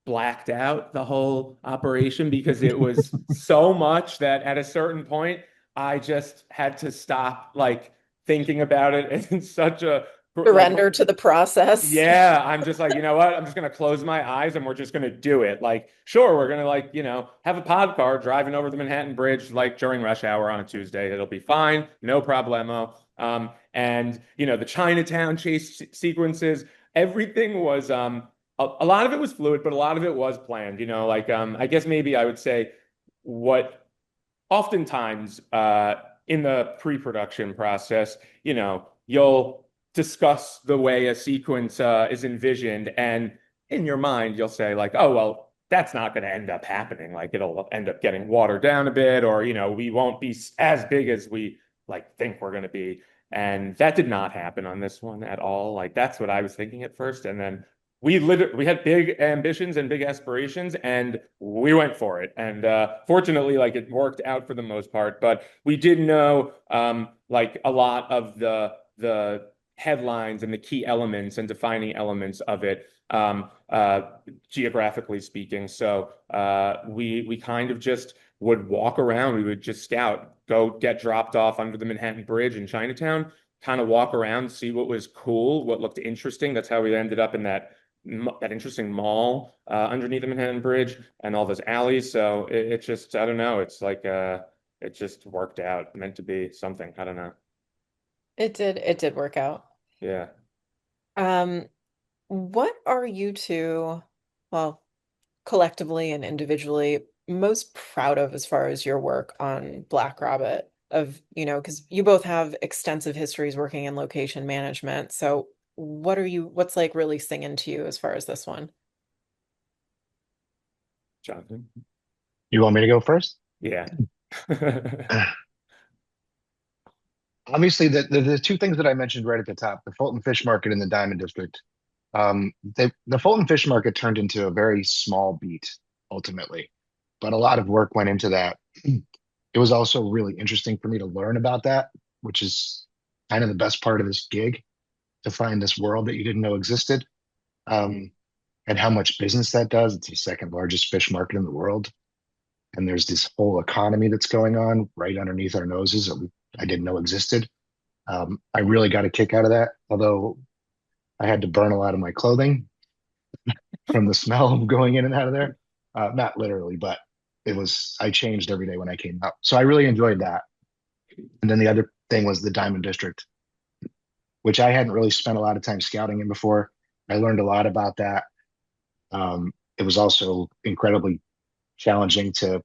blacked out the whole operation because it was so much that at a certain point I just had to stop like thinking about it in such a Surrender to the process. Yeah, I'm just like, you know what? I'm just gonna close my eyes and we're just gonna do it. Like, sure, we're gonna like, have a pod car driving over the Manhattan Bridge like during rush hour on a Tuesday. It'll be fine, no problemo. And the Chinatown chase sequences, everything was a lot of it was fluid, but a lot of it was planned. I guess maybe I would say what oftentimes in the pre-production process, you'll discuss the way a sequence is envisioned, and in your mind, you'll say like, "Oh, well, that's not going to end up happening. Like, it'll end up getting watered down a bit, or we won't be as big as we like think we're going to be." And that did not happen on this one at all. Like, that's what I was thinking at first, and then we had big ambitions and big aspirations, and we went for it. And fortunately, like it worked out for the most part. But we did know like a lot of the headlines and the key elements and defining elements of it, geographically speaking. So we kind of just would walk around. We would just scout, go get dropped off under the Manhattan Bridge in Chinatown, kind of walk around, see what was cool, what looked interesting. That's how we ended up in that interesting mall underneath the Manhattan Bridge and all those alleys. So it just, I don't know. It's like it just worked out, meant to be something. I don't know. It did work out. Yeah. Um, what are you two, well, collectively and individually most proud of as far as your work on Black Rabbit? Because you both have extensive histories working in location management. So what's like really singing to you as far as this one? Jonathan. You want me to go first? Yeah. Obviously, the two things that I mentioned right at the top, the Fulton Fish Market and the Diamond District, the Fulton Fish Market turned into a very small beat ultimately, but a lot of work went into that. It was also really interesting for me to learn about that, which is kind of the best part of this gig, to find this world that you didn't know existed, um, and how much business that does. It's the second largest fish market in the world, and there's this whole economy that's going on right underneath our noses that I didn't know existed. I really got a kick out of that, although I had to burn a lot of my clothing from the smell of going in and out of there. Not literally, but I changed every day when I came out. So I really enjoyed that. And then the other thing was the Diamond District, which I hadn't really spent a lot of time scouting in before. I learned a lot about that. It was also incredibly challenging to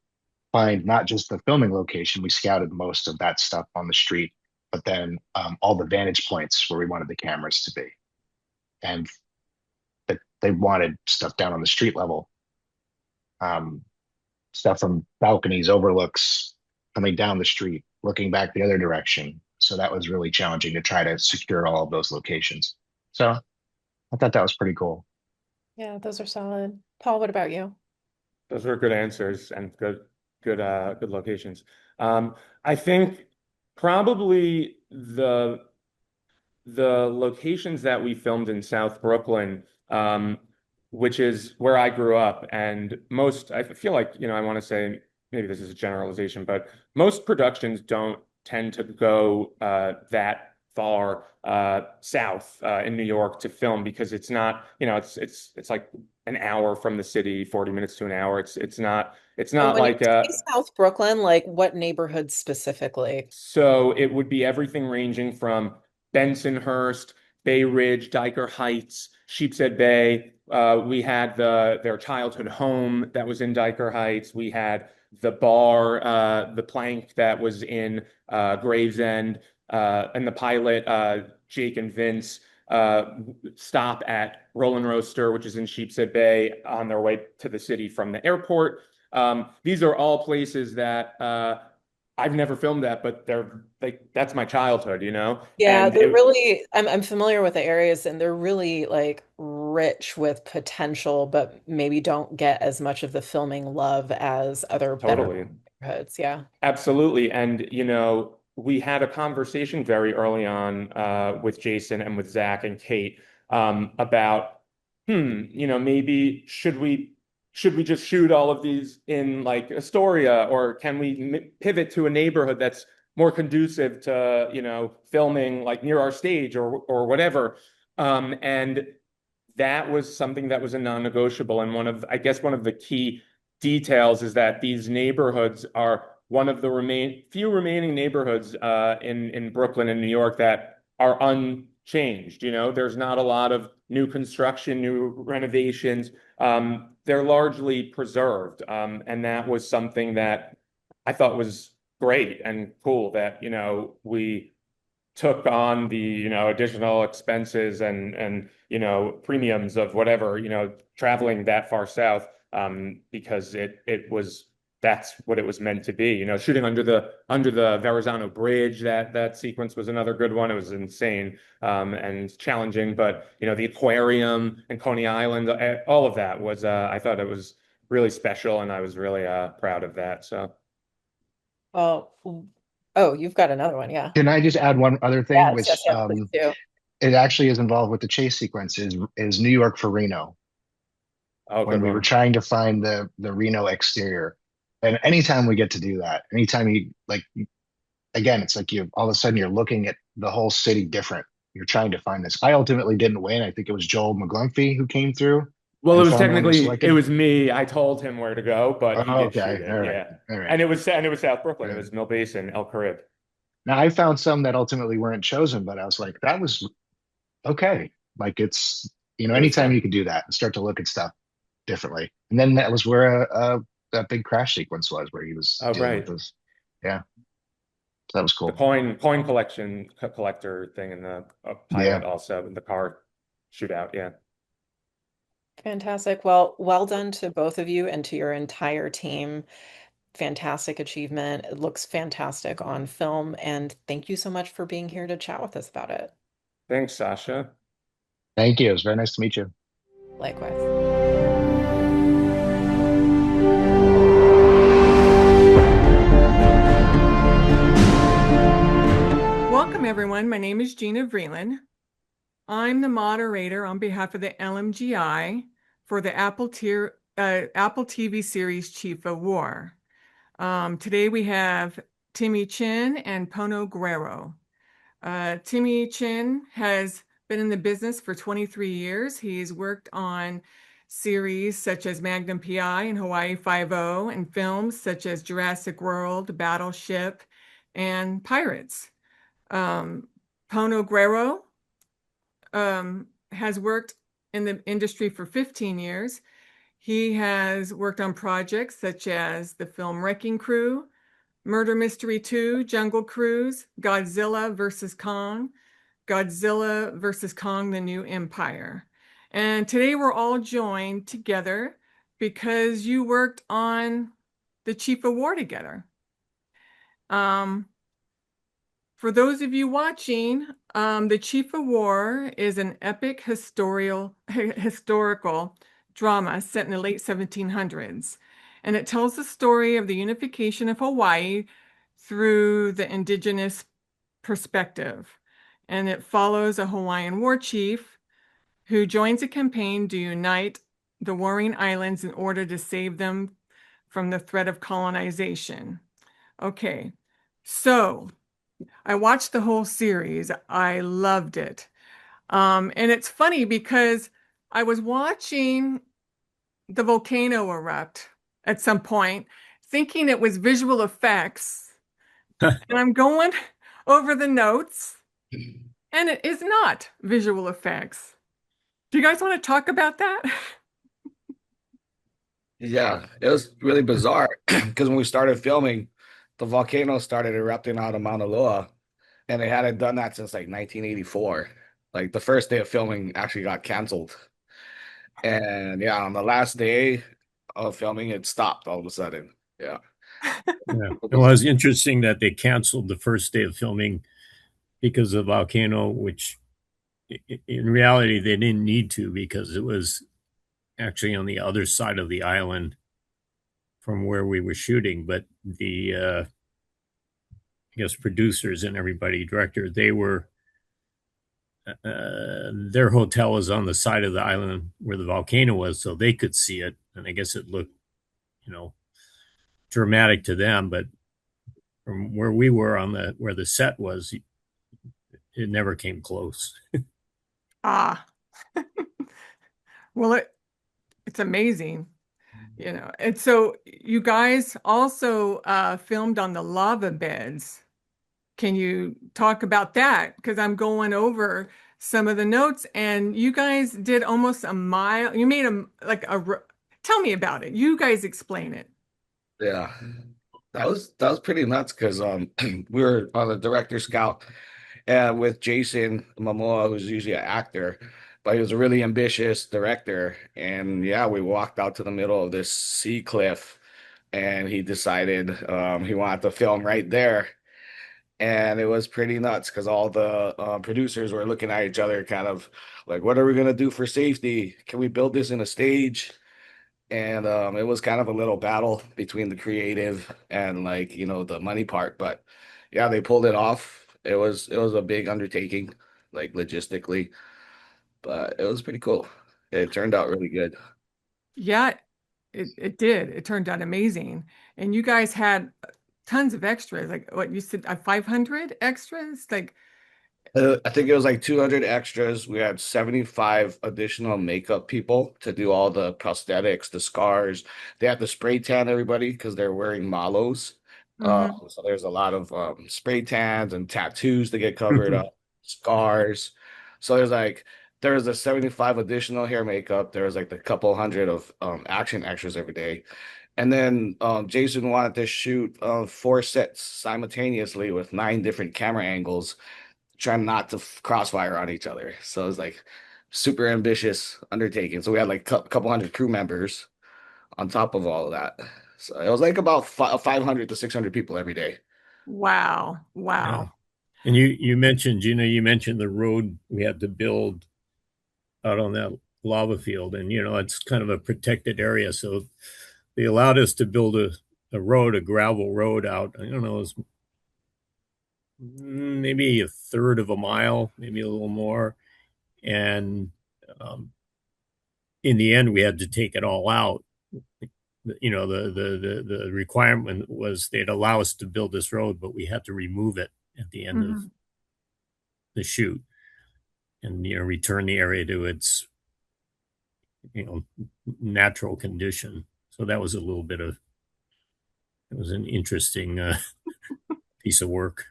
find not just the filming location. We scouted most of that stuff on the street, but then all the vantage points where we wanted the cameras to be. And they wanted stuff down on the street level, stuff from balconies, overlooks, coming down the street, looking back the other direction. So that was really challenging to try to secure all of those locations. So I thought that was pretty cool. Yeah, those are solid. Paul, what about you? Those were good answers and good locations. I think probably the locations that we filmed in South Brooklyn, which is where I grew up, and I feel like, I want to say, maybe this is a generalization, but most productions don't tend to go that far south in New York to film, because it's not, it's like an hour from the city, 40 minutes to an hour. It's not And when you like say South Brooklyn, like what neighborhoods specifically? so it would be everything ranging from Bensonhurst, Bay Ridge, Dyker Heights, Sheepshead Bay. We had their childhood home that was in Dyker Heights. We had the bar, the Plank that was in Gravesend, and the pilot, Jake and Vince, stop at Roland Roaster, which is in Sheepshead Bay, on their way to the city from the airport. These are all places that I've never filmed that, but that's my childhood, Yeah, And they're really, I'm familiar with the areas and they're really like rich with potential, but maybe don't get as much of the filming love as other better totally, neighborhoods. Yeah. absolutely. And we had a conversation very early on with Jason and with Zach and Kate about, maybe should we just shoot all of these in like Astoria, or can we pivot to a neighborhood that's more conducive to, filming like near our stage or whatever. And that was something that was a non-negotiable. And I guess one of the key details is that these neighborhoods are one of the few remaining neighborhoods in Brooklyn and New York that are unchanged. There's not a lot of new construction, new renovations. They're largely preserved. And that was something that I thought was great and cool that, we took on the, additional expenses and premiums of whatever, traveling that far south, because that's what it was meant to be. Shooting under the Verrazano Bridge, that sequence was another good one. It was insane and challenging, but the aquarium and Coney Island, all of that was I thought it was really special, and I was really proud of that. So Oh, you've got another one, yeah. Can I just add one other thing, Yes, which please do. it actually is involved with the chase sequence is New York for Reno, when we were trying to find the Reno exterior. And anytime we get to do that, anytime you like, again, it's like all of a sudden you're looking at the whole city different. You're trying to find this. I ultimately didn't win. I think it was Joel McGlumphy who came through. Well, it and was found the one we technically, it selected. was me. I told him where to go, but he Oh, did shoot okay. it. All right. Yeah. All right. And it was South Brooklyn. It Yeah. was Mill Basin, El Carib. Now I found some that ultimately weren't chosen, but I was like, that was okay. Like it's, It was anytime fun. you can do that and start to look at stuff differently. And then that was where that big crash sequence was, where he was Oh, dealing right. with those. Yeah, so that was The cool. coin collector thing in the pilot Yeah. also, in the car shootout. Yeah. Fantastic. Well done to both of you and to your entire team. Fantastic achievement. It looks fantastic on film, and thank you so much for being here to chat with us about it. Thanks, Sasha. Thank you. It was very nice to meet you. Likewise. Welcome, everyone. My name is Gina Vreeland. I'm the moderator on behalf of the LMGI for the Apple TV series Chief of War. Today we have Timmy Chin and Pono Guerrero. Timmy Chin has been in the business for 23 years. He's worked on series such as Magnum PI and Hawaii Five-O, and films such as Jurassic World, Battleship, and Pirates. Pono Guerrero has worked in the industry for 15 years. He has worked on projects such as the film Wrecking Crew, Murder Mystery 2, Jungle Cruise, Godzilla vs. Kong, Godzilla vs. Kong, The New Empire. And today we're all joined together because you worked on the Chief of War together. For those of you watching, The Chief of War is an epic historical drama set in the late 1700s. And it tells the story of the unification of Hawaii through the indigenous perspective. And it follows a Hawaiian war chief who joins a campaign to unite the warring islands in order to save them from the threat of colonization. Okay, so I watched the whole series. I loved it. And it's funny because I was watching the volcano erupt at some point, thinking it was visual effects. And I'm going over the notes, and it is not visual effects. Do you guys want to talk about that? Yeah, it was really bizarre because when we started filming, the volcano started erupting out of Mauna Loa, and they hadn't done that since like 1984. Like the first day of filming actually got canceled. And yeah, on the last day of filming, it stopped all of a sudden. Yeah. Yeah. It was interesting that they canceled the first day of filming because of the volcano, which in reality they didn't need to, because it was actually on the other side of the island from where we were shooting. But the I guess producers and everybody, director, they were their hotel was on the side of the island where the volcano was, so they could see it, and I guess it looked, dramatic to them. But from where we were on where the set was, it never came close. Ah, well, it's amazing, you know. And so you guys also filmed on the lava beds. Can you talk about that? Because I'm going over some of the notes, and you guys did almost a mile. You made tell me about it. You guys explain it. Yeah. That was pretty nuts because we were on the director scout with Jason Momoa, who's usually an actor, but he was a really ambitious director. And yeah, we walked out to the middle of this sea cliff, and he decided he wanted to film right there. And it was pretty nuts because all the producers were looking at each other, kind of like, "What are we gonna do for safety? Can we build this in a stage?" And it was kind of a little battle between the creative and, like, the money part. But yeah, they pulled it off. It was a big undertaking, like, logistically, but it was pretty cool. It turned out really good. Yeah, it did. It turned out amazing. And you guys had tons of extras, like what you said, 500 extras? Like, I think it was like 200 extras. We had 75 additional makeup people to do all the prosthetics, the scars. They had to spray tan everybody because they're wearing malos. mhm. So there's a lot of spray tans and tattoos to get covered up, scars. So there's a 75 additional hair makeup. There was like a couple hundred of action extras every day. And then Jason wanted to shoot 4 sets simultaneously with 9 different camera angles, trying not to crossfire on each other. So it was like super ambitious undertaking. So we had like a couple hundred crew members on top of all of that. So it was like about 500 to 600 people every day. Wow. Yeah. Wow. And you mentioned, you mentioned the road we had to build out on that lava field, and it's kind of a protected area, so they allowed us to build a gravel road out. I don't know, it was maybe a third of a mile, maybe a little more, and um, in the end, we had to take it all out. The requirement was they'd allow us to build this road, but we had to remove it at the end of Mhm. the shoot and return the area to its natural condition. So that was it was an interesting piece of work.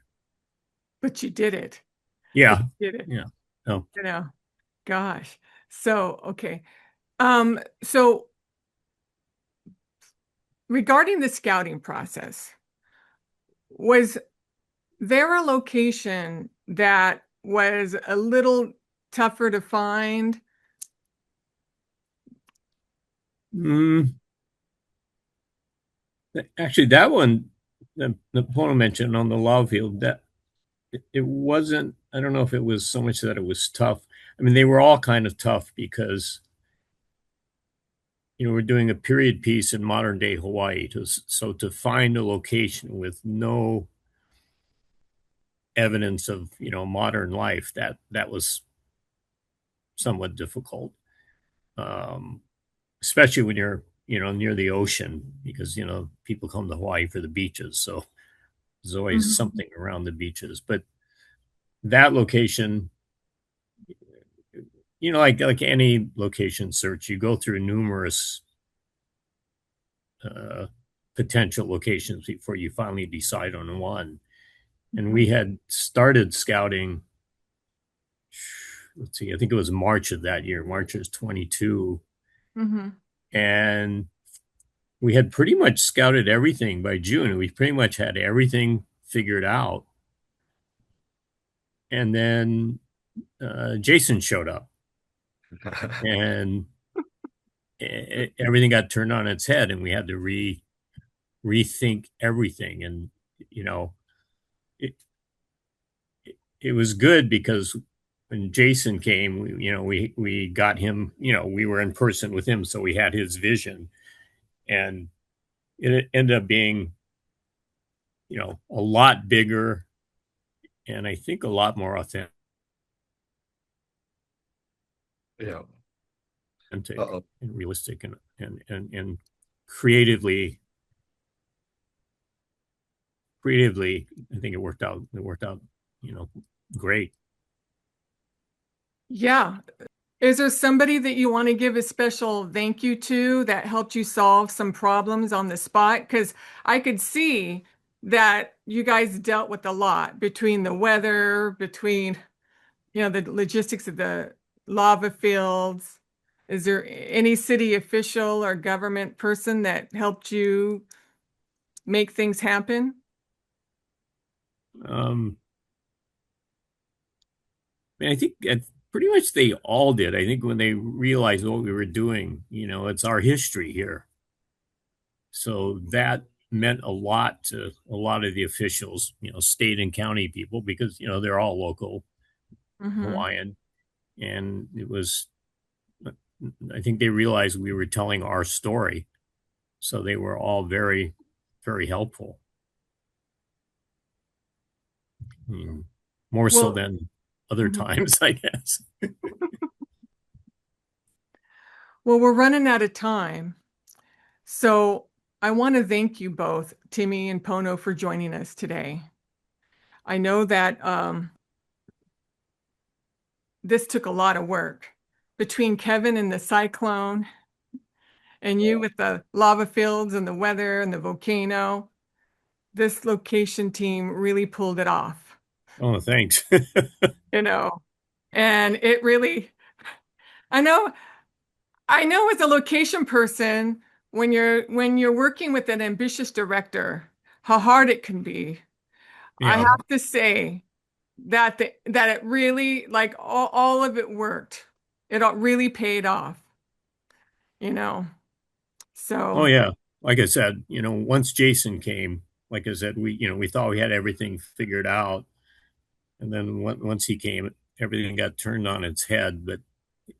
But you did it. Yeah, You did it. yeah. Oh, You know, gosh. So, okay. So regarding the scouting process, was there a location that was a little tougher to find? mm, actually, that one the Napoleon mentioned on the love field, that it wasn't. I don't know if it was so much that it was tough. I mean, they were all kind of tough because we're doing a period piece in modern day Hawaii. So to find a location with no evidence of modern life, that was somewhat difficult, um, especially when you're near the ocean, because people come to Hawaii for the beaches, so there's always Mhm. something around the beaches. But that location, like any location search, you go through numerous uh, potential locations before you finally decide on one. And we had started scouting, let's see, I think it was March of that year. March is 22. Mhm. And we had pretty much scouted everything by June. We pretty much had everything figured out. And then Jason showed up, and everything got turned on its head, and we had to rethink everything. And you know, it, it was good because when Jason came, we got him. We were in person with him, so we had his vision, and it ended up being a lot bigger, and I think a lot more authentic Yeah. and Uh-oh. realistic, and creatively creatively, I think it worked out, great. Yeah. Is there somebody that you want to give a special thank you to that helped you solve some problems on the spot? Because I could see that you guys dealt with a lot between the weather, between, the logistics of the lava fields. Is there any city official or government person that helped you make things happen? I think pretty much they all did. I think when they realized what we were doing, it's our history here. So that meant a lot to a lot of the officials, state and county people, because, they're all local Hawaiian. And I think they realized we were telling our story. So they were all very, very helpful. More so than other times, I guess. Well, we're running out of time. So I want to thank you both, Timmy and Pono, for joining us today. I know that this took a lot of work between Kevin and the cyclone and you with the lava fields and the weather and the volcano. This location team really pulled it off. Oh, thanks. And it really, I know as a location person, when you're working with an ambitious director, how hard it can be. Yeah. I have to say that it really, like, all of it worked. It all really paid off. So. Oh yeah, like I said, once Jason came, like I said, we thought we had everything figured out, and then once he came, everything got turned on its head. But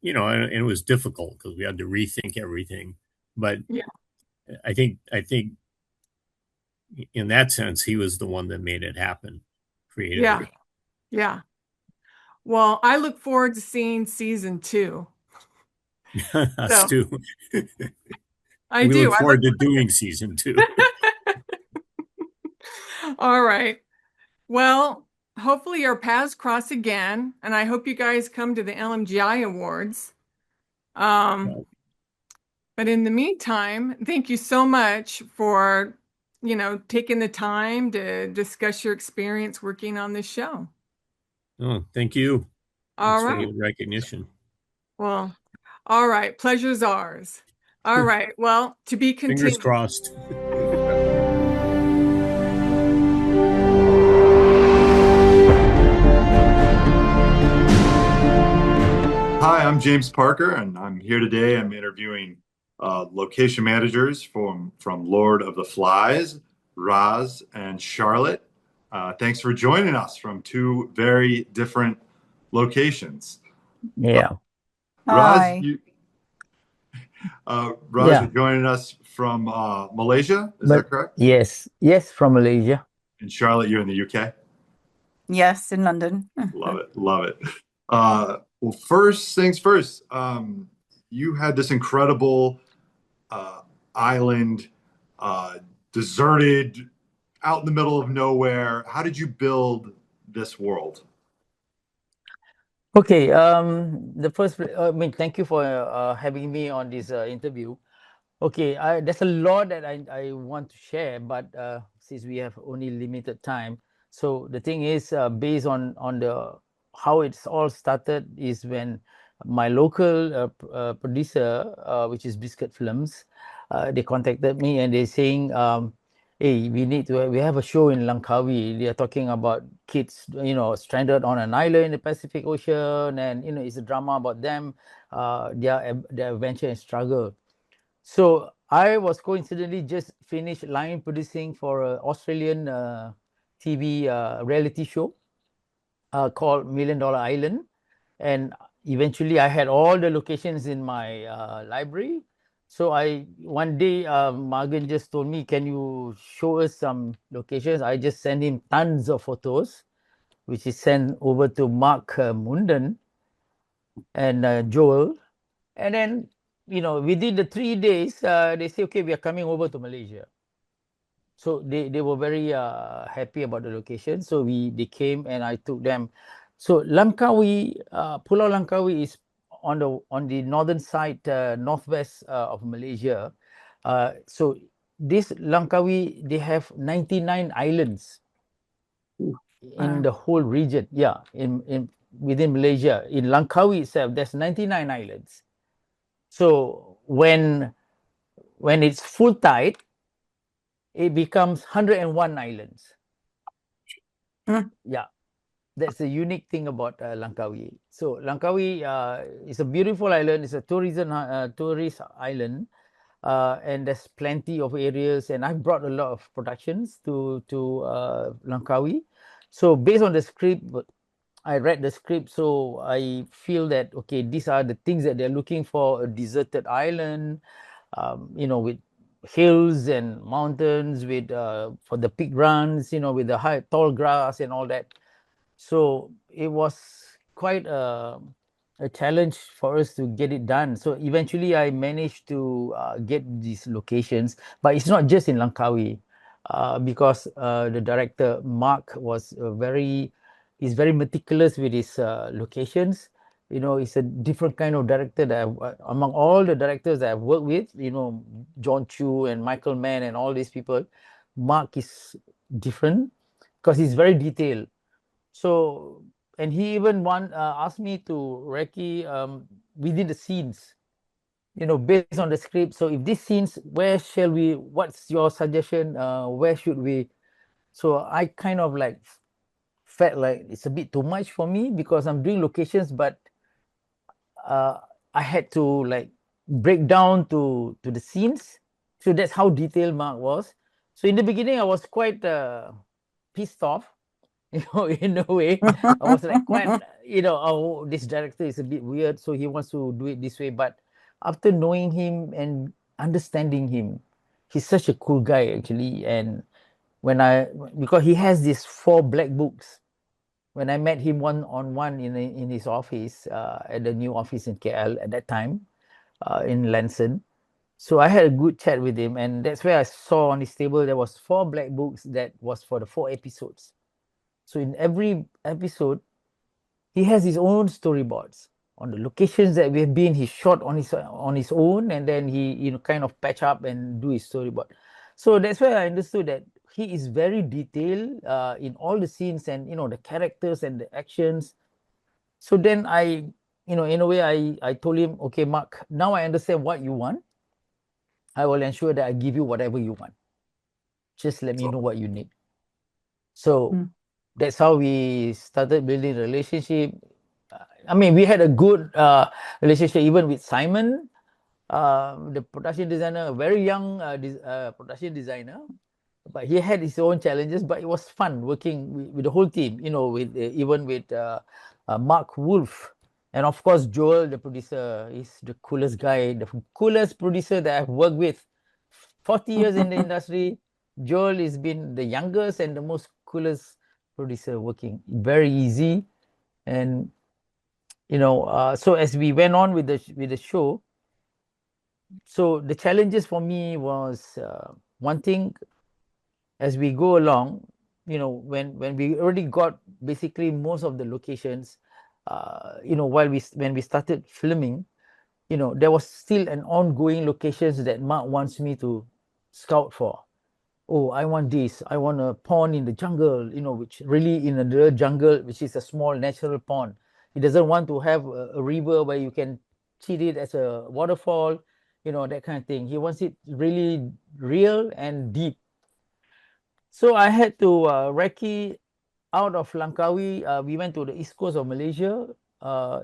and it was difficult because we had to rethink everything. But yeah, I think in that sense, he was the one that made it happen creatively. Yeah. Well, I look forward to seeing season 2. Us too. We look forward to doing season 2. All right. Well, hopefully our paths cross again, and I hope you guys come to the LMGI Awards. But in the meantime, thank you so much for, taking the time to discuss your experience working on this show. Oh, thank you. All Thanks right. for the recognition. Well, all right. Pleasure's ours. All right. Well, to be continued. Fingers crossed. Hi, I'm James Parker, and I'm here today. I'm interviewing location managers from Lord of the Flies, Roz and Charlotte. Thanks for joining us from 2 very different locations. Yeah. Roz, Hi. Roz, you're joining us from Malaysia, is that correct? Yes, from Malaysia. And Charlotte, you're in the UK? Yes, in London. Love it. Well, first things first, you had this incredible island, deserted, out in the middle of nowhere. How did you build this world? Okay, the first, thank you for having me on this interview. Okay, there's a lot that I want to share, but since we have only limited time, so the thing is, based on the how it's all started is when my local producer, which is Biscuit Films, they contacted me and they're saying, hey, we have a show in Langkawi. They are talking about kids, stranded on an island in the Pacific Ocean, and it's a drama about them, their adventure and struggle. So I was coincidentally just finished line producing for an Australian TV reality show called $1 Million Island, and eventually I had all the locations in my library. So one day Morgan just told me, can you show us some locations? I just sent him tons of photos, which is sent over to Mark Munden and Joel. And then, within the 3 days, they say, okay, we are coming over to Malaysia. So they were very happy about the location. So they came and I took them. So Langkawi, Pulau Langkawi is on the northern side, northwest of Malaysia. So this Langkawi, they have 99 islands in the whole region. Yeah, in within Malaysia. In Langkawi itself, there's 99 islands. So when it's full tide, it becomes 101 islands. Yeah, that's the unique thing about Langkawi. So Langkawi is a beautiful island. It's a tourist island, and there's plenty of areas. And I've brought a lot of productions to Langkawi. So based on the script, I read the script, so I feel that okay, these are the things that they're looking for: a deserted island, with hills and mountains, with for the pig runs, with the high tall grass and all that. So it was quite a challenge for us to get it done. So eventually I managed to get these locations, but it's not just in Langkawi, because the director Mark is very meticulous with his locations. It's a different kind of director that among all the directors that I've worked with, John Chu and Michael Mann and all these people, Mark is different because he's very detailed. So, and he even asked me to recce within the scenes, based on the script. So if these scenes, what's your suggestion? Where should we? So I kind of like felt like it's a bit too much for me because I'm doing locations, but I had to like break down to the scenes. So that's how detailed Mark was. So in the beginning, I was quite pissed off, in a way. I was like quite, oh, this director is a bit weird, so he wants to do it this way. But after knowing him and understanding him, he's such a cool guy actually. And because he has these 4 black books, when I met him one-on-one in his office, at the new office in KL at that time, in Lanson. So I had a good chat with him, and that's where I saw on his table there was 4 black books that was for the 4 episodes. So in every episode, he has his own storyboards on the locations that we have been. He shot on his own, and then he kind of patch up and do his storyboard. So that's where I understood that he is very detailed in all the scenes and the characters and the actions. So then in a way, I told him, okay, Mark, now I understand what you want. I will ensure that I give you whatever you want. Just let me know what you need. So that's how we started building a relationship. I mean, we had a good relationship even with Simon, the production designer, a very young production designer. But he had his own challenges, but it was fun working with the whole team, even with Mark Wolf. And of course, Joel, the producer, is the coolest guy, the coolest producer that I've worked with. 40 years in the industry. Joel has been the youngest and the most coolest producer working. Very easy. And, so as we went on with the show, so the challenges for me was one thing, as we go along, when we already got basically most of the locations, when we started filming, there was still an ongoing locations that Mark wants me to scout for. Oh, I want this. I want a pond in the jungle, which really in the jungle, which is a small natural pond. He doesn't want to have a river where you can treat it as a waterfall, that kind of thing. He wants it really real and deep. So I had to recce out of Langkawi. We went to the east coast of Malaysia,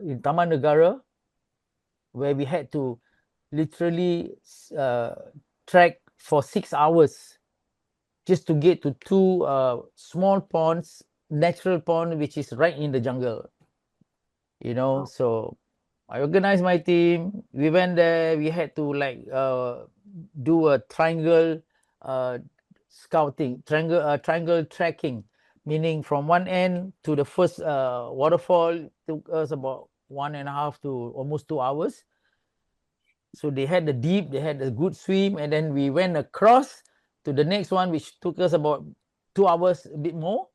in Taman Negara, where we had to literally trek for 6 hours just to get to 2 small ponds, natural pond, which is right in the jungle. So I organized my team. We went there. We had to do a triangle scouting, triangle tracking, meaning from one end to the first waterfall took us about 1.5 to almost 2 hours. So they had the deep, they had a good swim, and then we went across to the next one, which took us about 2 hours, a bit more.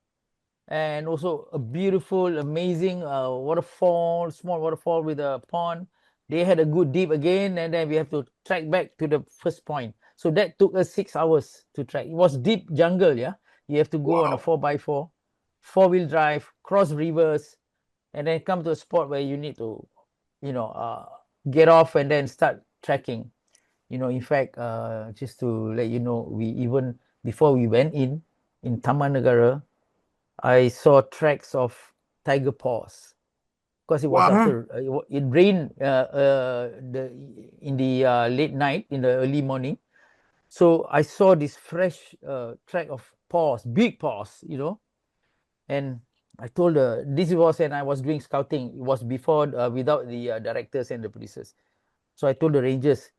And also a beautiful, amazing waterfall, small waterfall with a pond. They had a good dip again, and then we have to track back to the first point. So that took us 6 hours to track. It was deep jungle, yeah. You have to go on a 4x4, four-wheel drive, cross rivers, and then come to a spot where you need to, get off and then start trekking. In fact, just to let you know, we even before we went in Taman Negara, I saw tracks of tiger paws because it was after it rained in the late night, in the early morning. So I saw this fresh track of paws, big paws, and I told her this was when I was doing scouting. It was before, without the directors and the producers. So I told the rangers,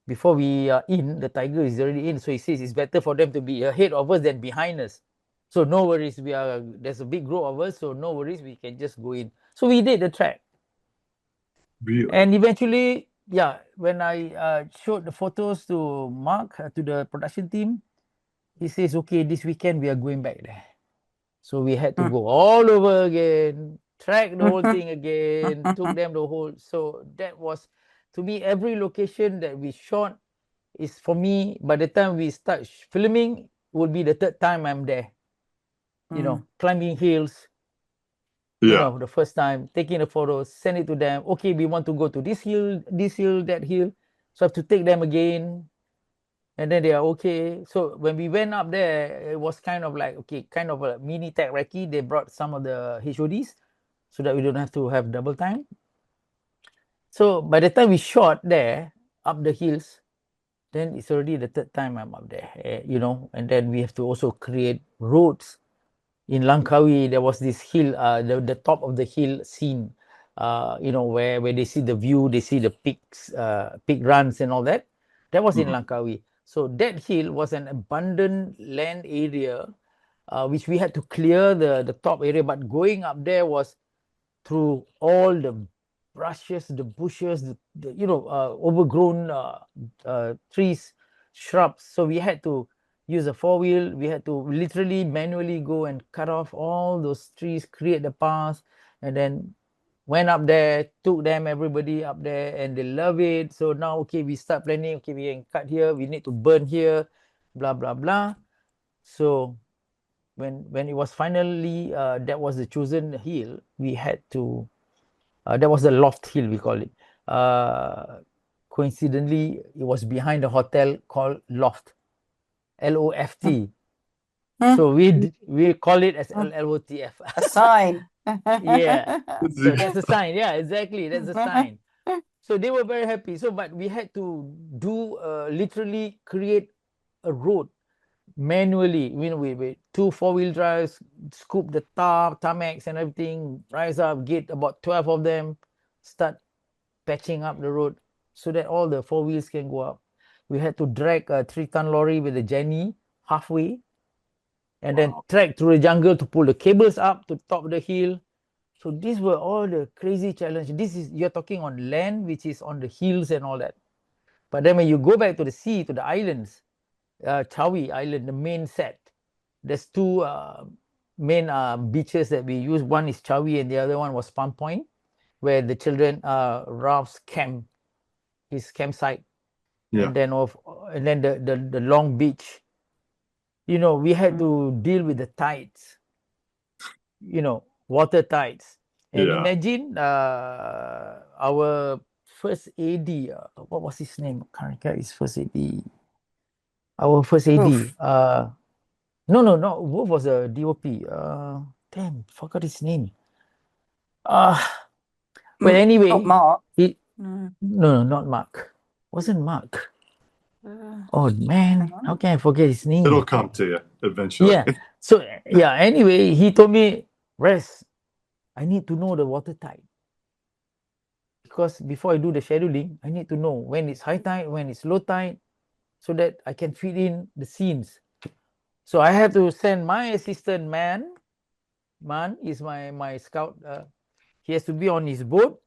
before we are in, the tiger is already in. So he says it's better for them to be ahead of us than behind us. So no worries, there's a big group of us, so no worries, we can just go in. So we did the track. Really? And eventually, yeah, when I showed the photos to Mark, to the production team, he says, okay, this weekend we are going back there. So we had to go all over again, track the whole thing again, took them the whole. So that was, to me, every location that we shot is, for me, by the time we start filming, would be the third time I'm there. Climbing hills, the first time, taking the photos, send it to them. Okay, we want to go to this hill, that hill. So I have to take them again. And then they are okay. So when we went up there, it was kind of like, okay, kind of a mini tech recce. They brought some of the HODs so that we don't have to have double time. So by the time we shot there, up the hills, then it's already the third time I'm up there, and then we have to also create roads. In Langkawi, there was this hill, the top of the hill scene, where they see the view, they see the peaks, peak runs and all that. That was in Langkawi. So that hill was an abundant land area, which we had to clear the top area. But going up there was through all the brushes, the bushes, overgrown trees, shrubs. So we had to use a four-wheel. We had to literally manually go and cut off all those trees, create the path, and then went up there, took them, everybody up there, and they love it. So now, okay, we start planning. Okay, we can cut here. We need to burn here, blah, blah, blah. So when it was finally, that was the chosen hill, we had to, that was the loft hill, we call it. Coincidentally, it was behind a hotel called Loft, LOFT. So we call it as LOTF. A sign. Yeah. So that's a sign. Yeah, exactly. That's a sign. So they were very happy. So, but we had to do, literally create a road manually, with two four-wheel drives, scoop the tarmacs and everything, rise up, get about 12 of them, start patching up the road so that all the four wheels can go up. We had to drag a 3-ton lorry with a Jenny halfway, and then trek through the jungle to pull the cables up to the top of the hill. So these were all the crazy challenges. You're talking on land, which is on the hills and all that. But then when you go back to the sea, to the islands, Chawi Island, the main set, there's two main beaches that we use. One is Chawi and the other one was Palm Point, where the children, Ralph's camp, his campsite. Yeah. And then the long beach. We had to deal with the tides, water tides. And imagine our first AD, what was his name? I can't remember his first AD. Our first AD. Wolf. No. Wolf was a DOP. Damn, forgot his name. But anyway. Not Mark. No, not Mark. Wasn't Mark. Oh man, how can I forget his name? It'll come to you eventually. Yeah. So anyway, he told me, Res, I need to know the water tide. Because before I do the scheduling, I need to know when it's high tide, when it's low tide, so that I can fit in the scenes. So I have to send my assistant Man is my scout. He has to be on his boat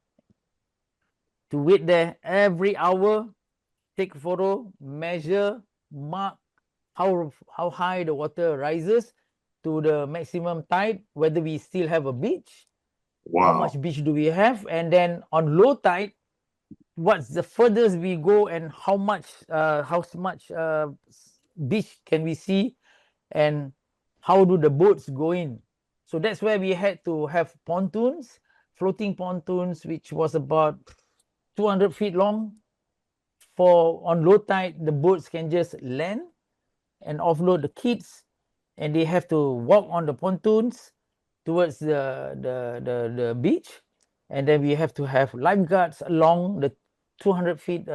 to wait there every hour, take a photo, measure, mark, how high the water rises to the maximum tide, whether we still have a beach, how Wow. much beach do we have, and then on low tide, what's the furthest we go and how much beach can we see, and how do the boats go in. So that's where we had to have pontoons, floating pontoons, which was about 200 feet long. For on low tide, the boats can just land and offload the kids, and they have to walk on the pontoons towards the beach, and then we have to have lifeguards along the 200 feet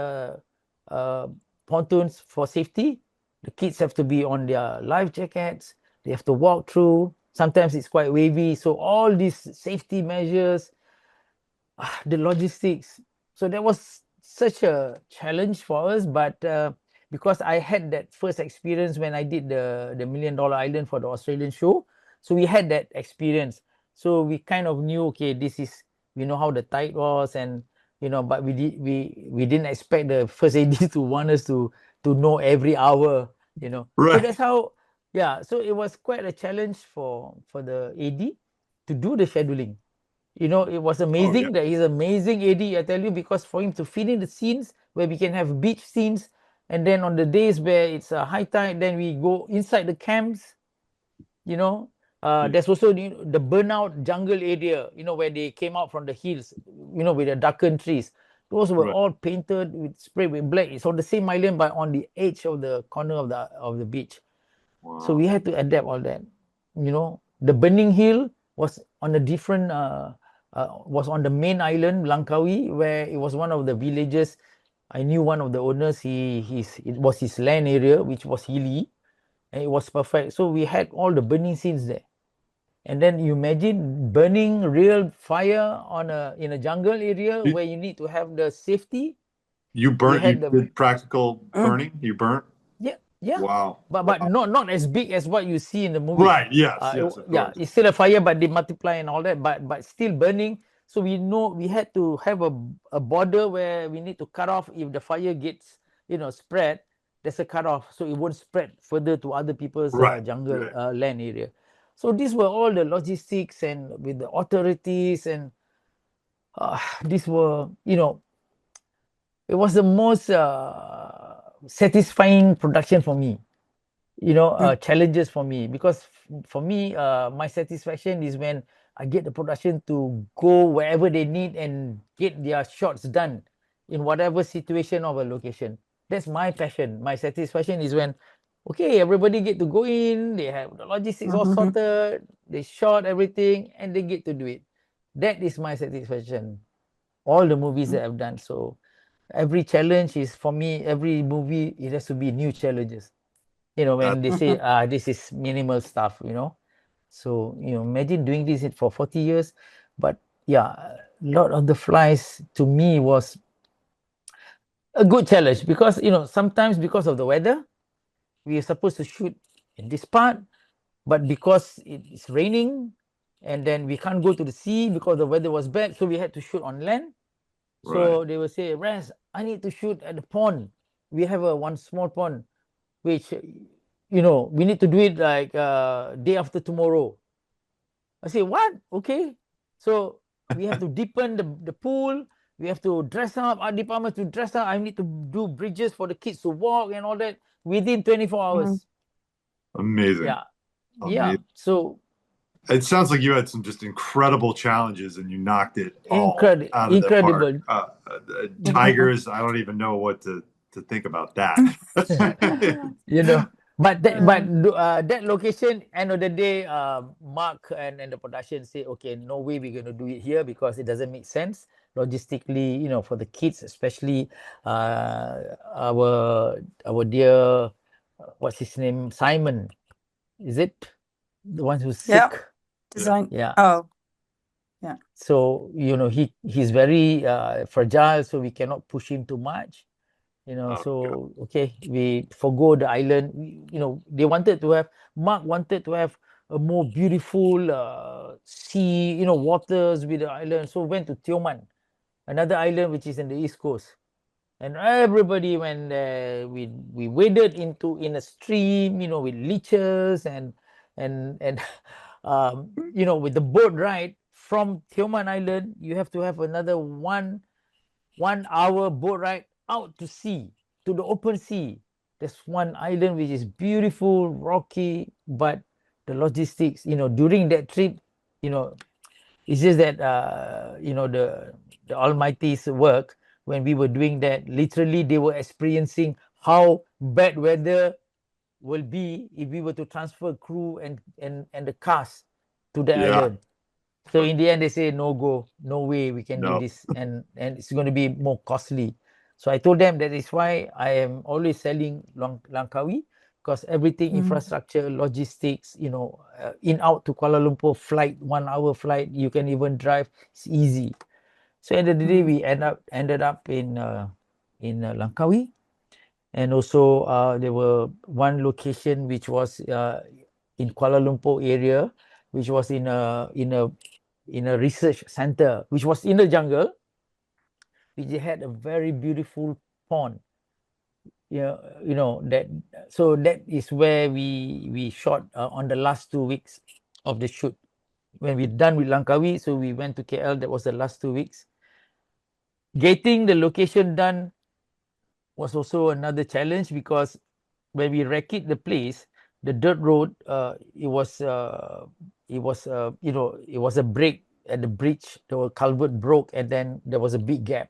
pontoons for safety. The kids have to be on their life jackets. They have to walk through. Sometimes it's quite wavy, so all these safety measures, the logistics. So that was such a challenge for us, but because I had that first experience when I did the Million Dollar Island for the Australian show, so we had that experience. So we kind of knew, okay, this is, we know how the tide was, and but we didn't expect the first AD to want us to know every hour, So Right. that's how, yeah. So it was quite a challenge for the AD to do the scheduling. It was amazing that he's amazing AD, I tell you, because for him to fit in the scenes where we can have beach scenes, and then on the days where it's a high tide, then we go inside the camps. There's also the burnout jungle area, where they came out from the hills, with the darkened trees. Those were Right. all painted with spray with black. It's on the same island, but on the edge of the corner of the beach. So Wow. we had to adapt all that. The burning hill was on a different was on the main island, Langkawi, where it was one of the villages. I knew one of the owners. It was his land area, which was hilly, and it was perfect. So we had all the burning scenes there. And then you imagine burning real fire in a jungle area You, where you need to have the safety. you We burnt, you had the did practical burning? You burnt? yeah, Wow. but Wow. not as big as what you see in the movies. Right. Yes. Yes, of Yeah, course. it's still a fire, but they multiply and all that, but still burning. So we know we had to have a border where we need to cut off if the fire gets spread. There's a cut off, so it won't spread further to other people's Right. jungle Right. land area. So these were all the logistics and with the authorities, and these were it was the most satisfying production for me. Challenges for me, because for me, my satisfaction is when I get the production to go wherever they need and get their shots done in whatever situation of a location. That's my passion. My satisfaction is when, okay, everybody get to go in, they have the logistics all sorted, they shot everything, and they get to do it. That is my satisfaction. All the movies that I've done. So every challenge is, for me, every movie, it has to be new challenges. When they say this is minimal stuff, so imagine doing this for 40 years. But yeah, Lord of the Flies to me was a good challenge, because sometimes because of the weather, we are supposed to shoot in this part, but because it's raining, and then we can't go to the sea because the weather was bad, so we had to shoot on land. So Right. they will say, Raz, I need to shoot at the pond. We have one small pond, which we need to do it like day after tomorrow. I say, what? Okay. So we have to deepen the pool. We have to dress up, our department to dress up. I need to do bridges for the kids to walk and all that within 24 hours. Amazing. Yeah. Yeah. Amazing. So It sounds like you had some just incredible challenges and you knocked it all out of the incredible. park. Tigers, I don't even know what to think about that. But that location, end of the day, Mark and the production say, okay, no way we're going to do it here because it doesn't make sense logistically, for the kids, especially our dear, what's his name, Simon, is it the one who's sick? Design. Yeah. Oh, yeah. So he's very fragile, so we cannot push him too much. So okay, we forgo the island. They wanted to have, Mark wanted to have a more beautiful sea, waters with the island. So went to Tioman, another island which is in the east coast. and everybody went there. We waded in a stream, with leeches and with the boat ride from Tioman Island, you have to have another 1 hour boat ride out to sea, to the open sea. There's one island which is beautiful, rocky, but the logistics, during that trip, it's just that the Almighty's work. When we were doing that, literally they were experiencing how bad weather will be if we were to transfer crew and the cast to the Yeah. island. So in the end, they say no go, no way we can do No. this, and it's going to be more costly. So I told them that is why I am always selling Langkawi, because everything, infrastructure, logistics, in out to Kuala Lumpur flight, 1 hour flight, you can even drive. It's easy. So at the end of the day, we ended up in Langkawi, and also there were one location which was in Kuala Lumpur area, which was in a research center, which was in the jungle, which had a very beautiful pond. Yeah, that. So that is where we shot on the last 2 weeks of the shoot. When we're done with Langkawi, so we went to KL. That was the last 2 weeks. Getting the location done was also another challenge, because when we recce the place, the dirt road, it was a break at the bridge. The culvert broke, and then there was a big gap,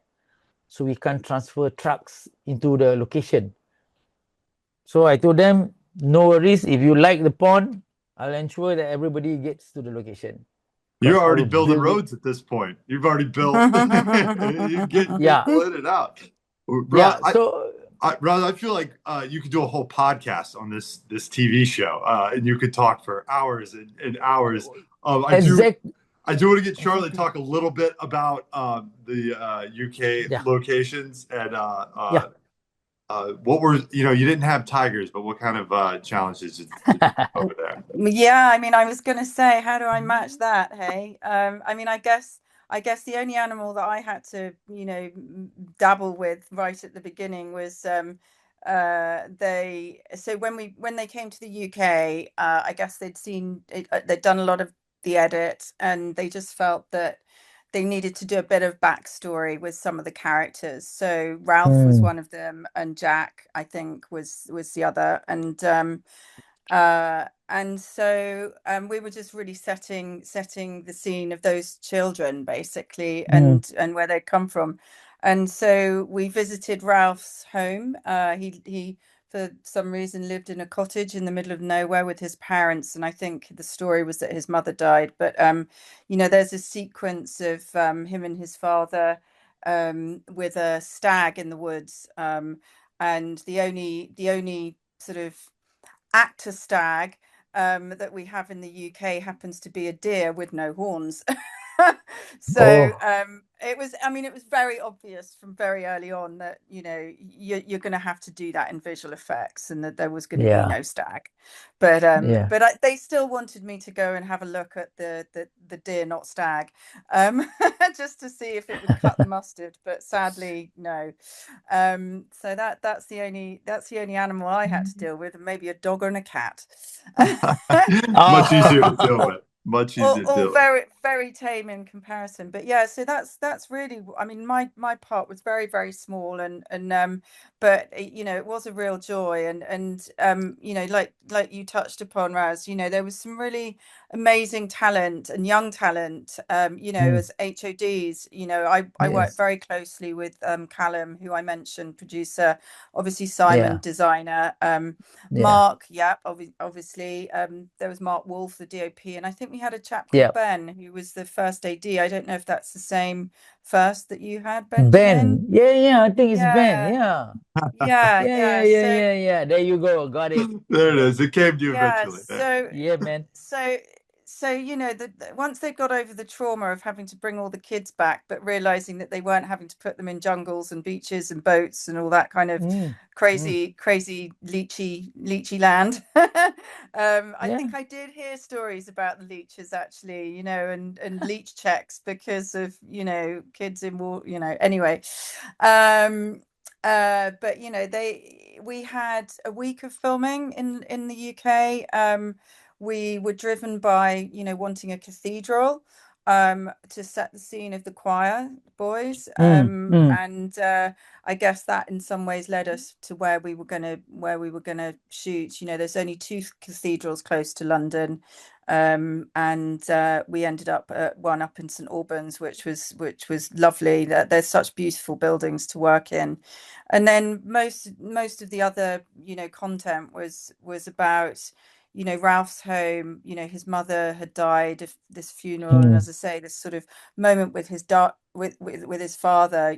so we can't transfer trucks into the location. So I told them, no worries, if you like the pond, I'll ensure that everybody gets to the location. You're already building roads at this point. You've already built. You're getting people in and out. Rob, Rob, I feel like you could do a whole podcast on this TV show, and you could talk for hours and hours. I do want to get Charlotte to talk a little bit about the UK locations and what were, you didn't have tigers, but what kind of challenges did you have over there? Yeah, I mean, I was going to say, how do I match that? Hey, I mean, I guess the only animal that I had to, dabble with right at the beginning was so when they came to the UK, I guess they'd done a lot of the edit, and they just felt that they needed to do a bit of backstory with some of the characters. So Ralph was one of them, and Jack, I think, was the other. And so we were just really setting the scene of those children, basically, and where they'd come from. And so we visited Ralph's home. He for some reason lived in a cottage in the middle of nowhere with his parents, and I think the story was that his mother died. But there's a sequence of him and his father with a stag in the woods, and the only sort of actor stag that we have in the UK happens to be a deer with no horns. So it was very obvious from very early on that you're going to have to do that in visual effects, and that there was going to be no stag. But they still wanted me to go and have a look at the deer, not stag, just to see if it would cut the mustard. But sadly, no. So that's the only animal I had to deal with, and maybe a dog and a cat. Much easier to deal with. Much easier to deal with. Very, very tame in comparison. But yeah, so that's really, I mean, my part was very, very small, and but it was a real joy, and like you touched upon, Raz, there was some really amazing talent and young talent, as HODs. I worked very closely with Callum, who I mentioned, producer, obviously Simon, designer, Mark, obviously, there was Mark Wolf, the DOP, and I think we had a chap called Ben, who was the first AD. I don't know if that's the same first that you had, Ben. Yeah, I think it's Ben. Yeah. Yeah. There you go. Got it. There it is. It came to you eventually. Yeah, man. So once they got over the trauma of having to bring all the kids back, but realizing that they weren't having to put them in jungles and beaches and boats and all that kind of crazy leechy land. I think I did hear stories about the leeches, actually, and leech checks because of kids in war, anyway. but we had a week of filming in the UK. We were driven by wanting a cathedral to set the scene of the choir boys, and I guess that in some ways led us to where we were gonna shoot. There's only two cathedrals close to London, and we ended up at one up in St Albans, which was lovely. There's such beautiful buildings to work in, and then most of the other content was about Ralph's home. His mother had died of this funeral, and as I say, this sort of moment with his with his father,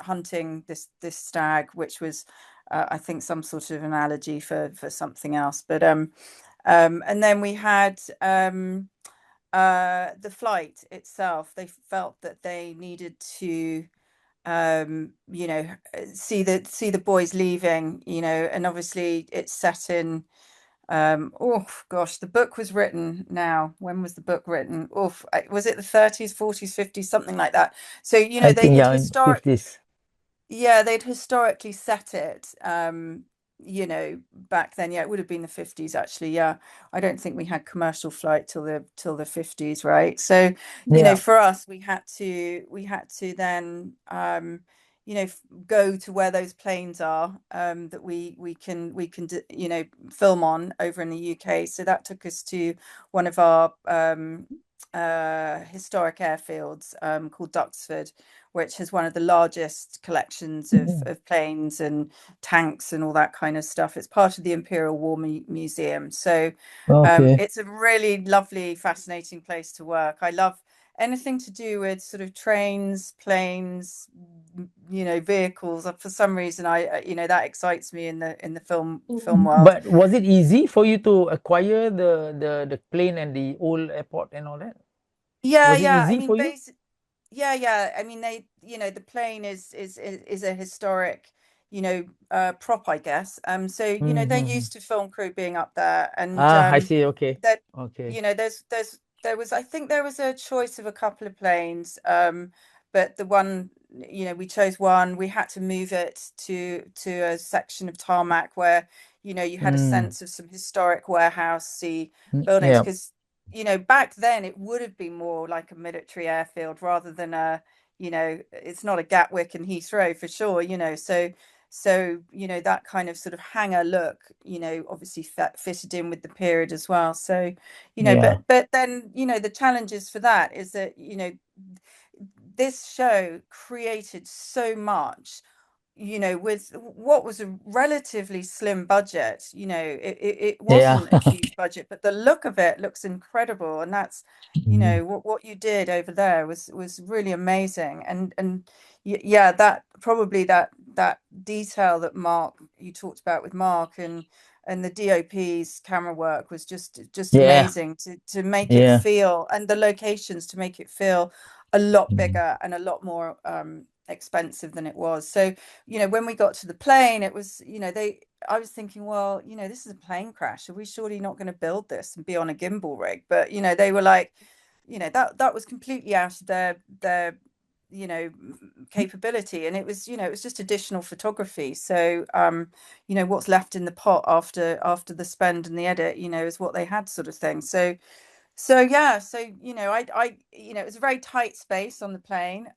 hunting this stag, which was I think some sort of analogy for something else. But and then we had the flight itself. They felt that they needed to see the boys leaving, and obviously it's set in oh gosh, the book was written now. When was the book written? Was it the 30s, 40s, 50s, something like that? So I think, yeah, in 50s. Yeah, they'd historically set it, back then. Yeah, it would have been the 50s actually. Yeah, I don't think we had commercial flight till the 50s, right? So, for us, we had to then, go to where those planes are, that we can film on over in the UK. So that took us to one of our historic airfields, called Duxford, which has one of the largest collections of planes and tanks and all that kind of stuff. It's part of the Imperial War Museum. So it's a really lovely, fascinating place to work. I love anything to do with sort of trains, planes, vehicles. For some reason, I that excites me in the film world. But was it easy for you to acquire the plane and the old airport and all that? Yeah, was it yeah. easy I mean, for you? yeah. I mean, the plane is a historic, prop, I guess. So they're used to film crew being up there, and I see. Okay. that Okay. I think there was a choice of a couple of planes, but the one, we chose one. We had to move it to a section of tarmac where you had a sense of some historic warehousey buildings, Yeah. because back then it would have been more like a military airfield rather than it's not a Gatwick and Heathrow for sure, so that kind of sort of hangar look, obviously fitted in with the period as well. So Yeah. but then the challenges for that is that this show created so much, with what was a relatively slim budget. It wasn't a huge budget, but the look of it looks incredible, and that's what you did over there was really amazing. And yeah, that probably that detail that you talked about with Mark, and the DOP's camera work was just amazing to make it feel, and the locations to make it feel a lot bigger and a lot more expensive than it was. So when we got to the plane, it was I was thinking, well, this is a plane crash, are we surely not going to build this and be on a gimbal rig? But they were like, that was completely out of their capability, and it was just additional photography. So what's left in the pot after the spend and the edit is what they had, sort of thing. So yeah, so I it was a very tight space on the plane,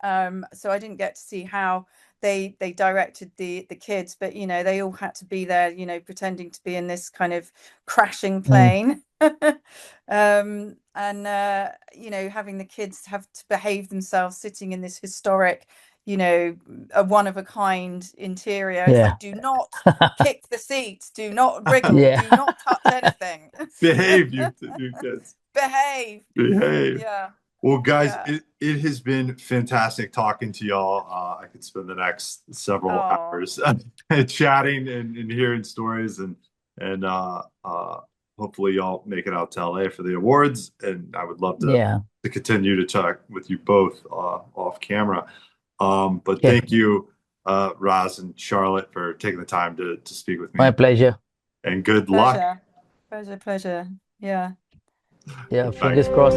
so I didn't get to see how they directed the kids, but they all had to be there, pretending to be in this kind of crashing plane. And having the kids have to behave themselves sitting in this historic, a one of a kind interior. It's like, do not kick the seats, do not wriggle, do not touch anything. Behave, you kids. Behave. Yeah. Well, guys, it has been fantastic talking to y'all. I could spend the next several hours chatting and hearing stories, and hopefully y'all make it out to LA for the awards. And I would love to continue to talk with you both off camera. But thank you, Roz and Charlotte, for taking the time to speak with me. My pleasure. And good luck. Pleasure. Yeah. Yeah, fingers crossed.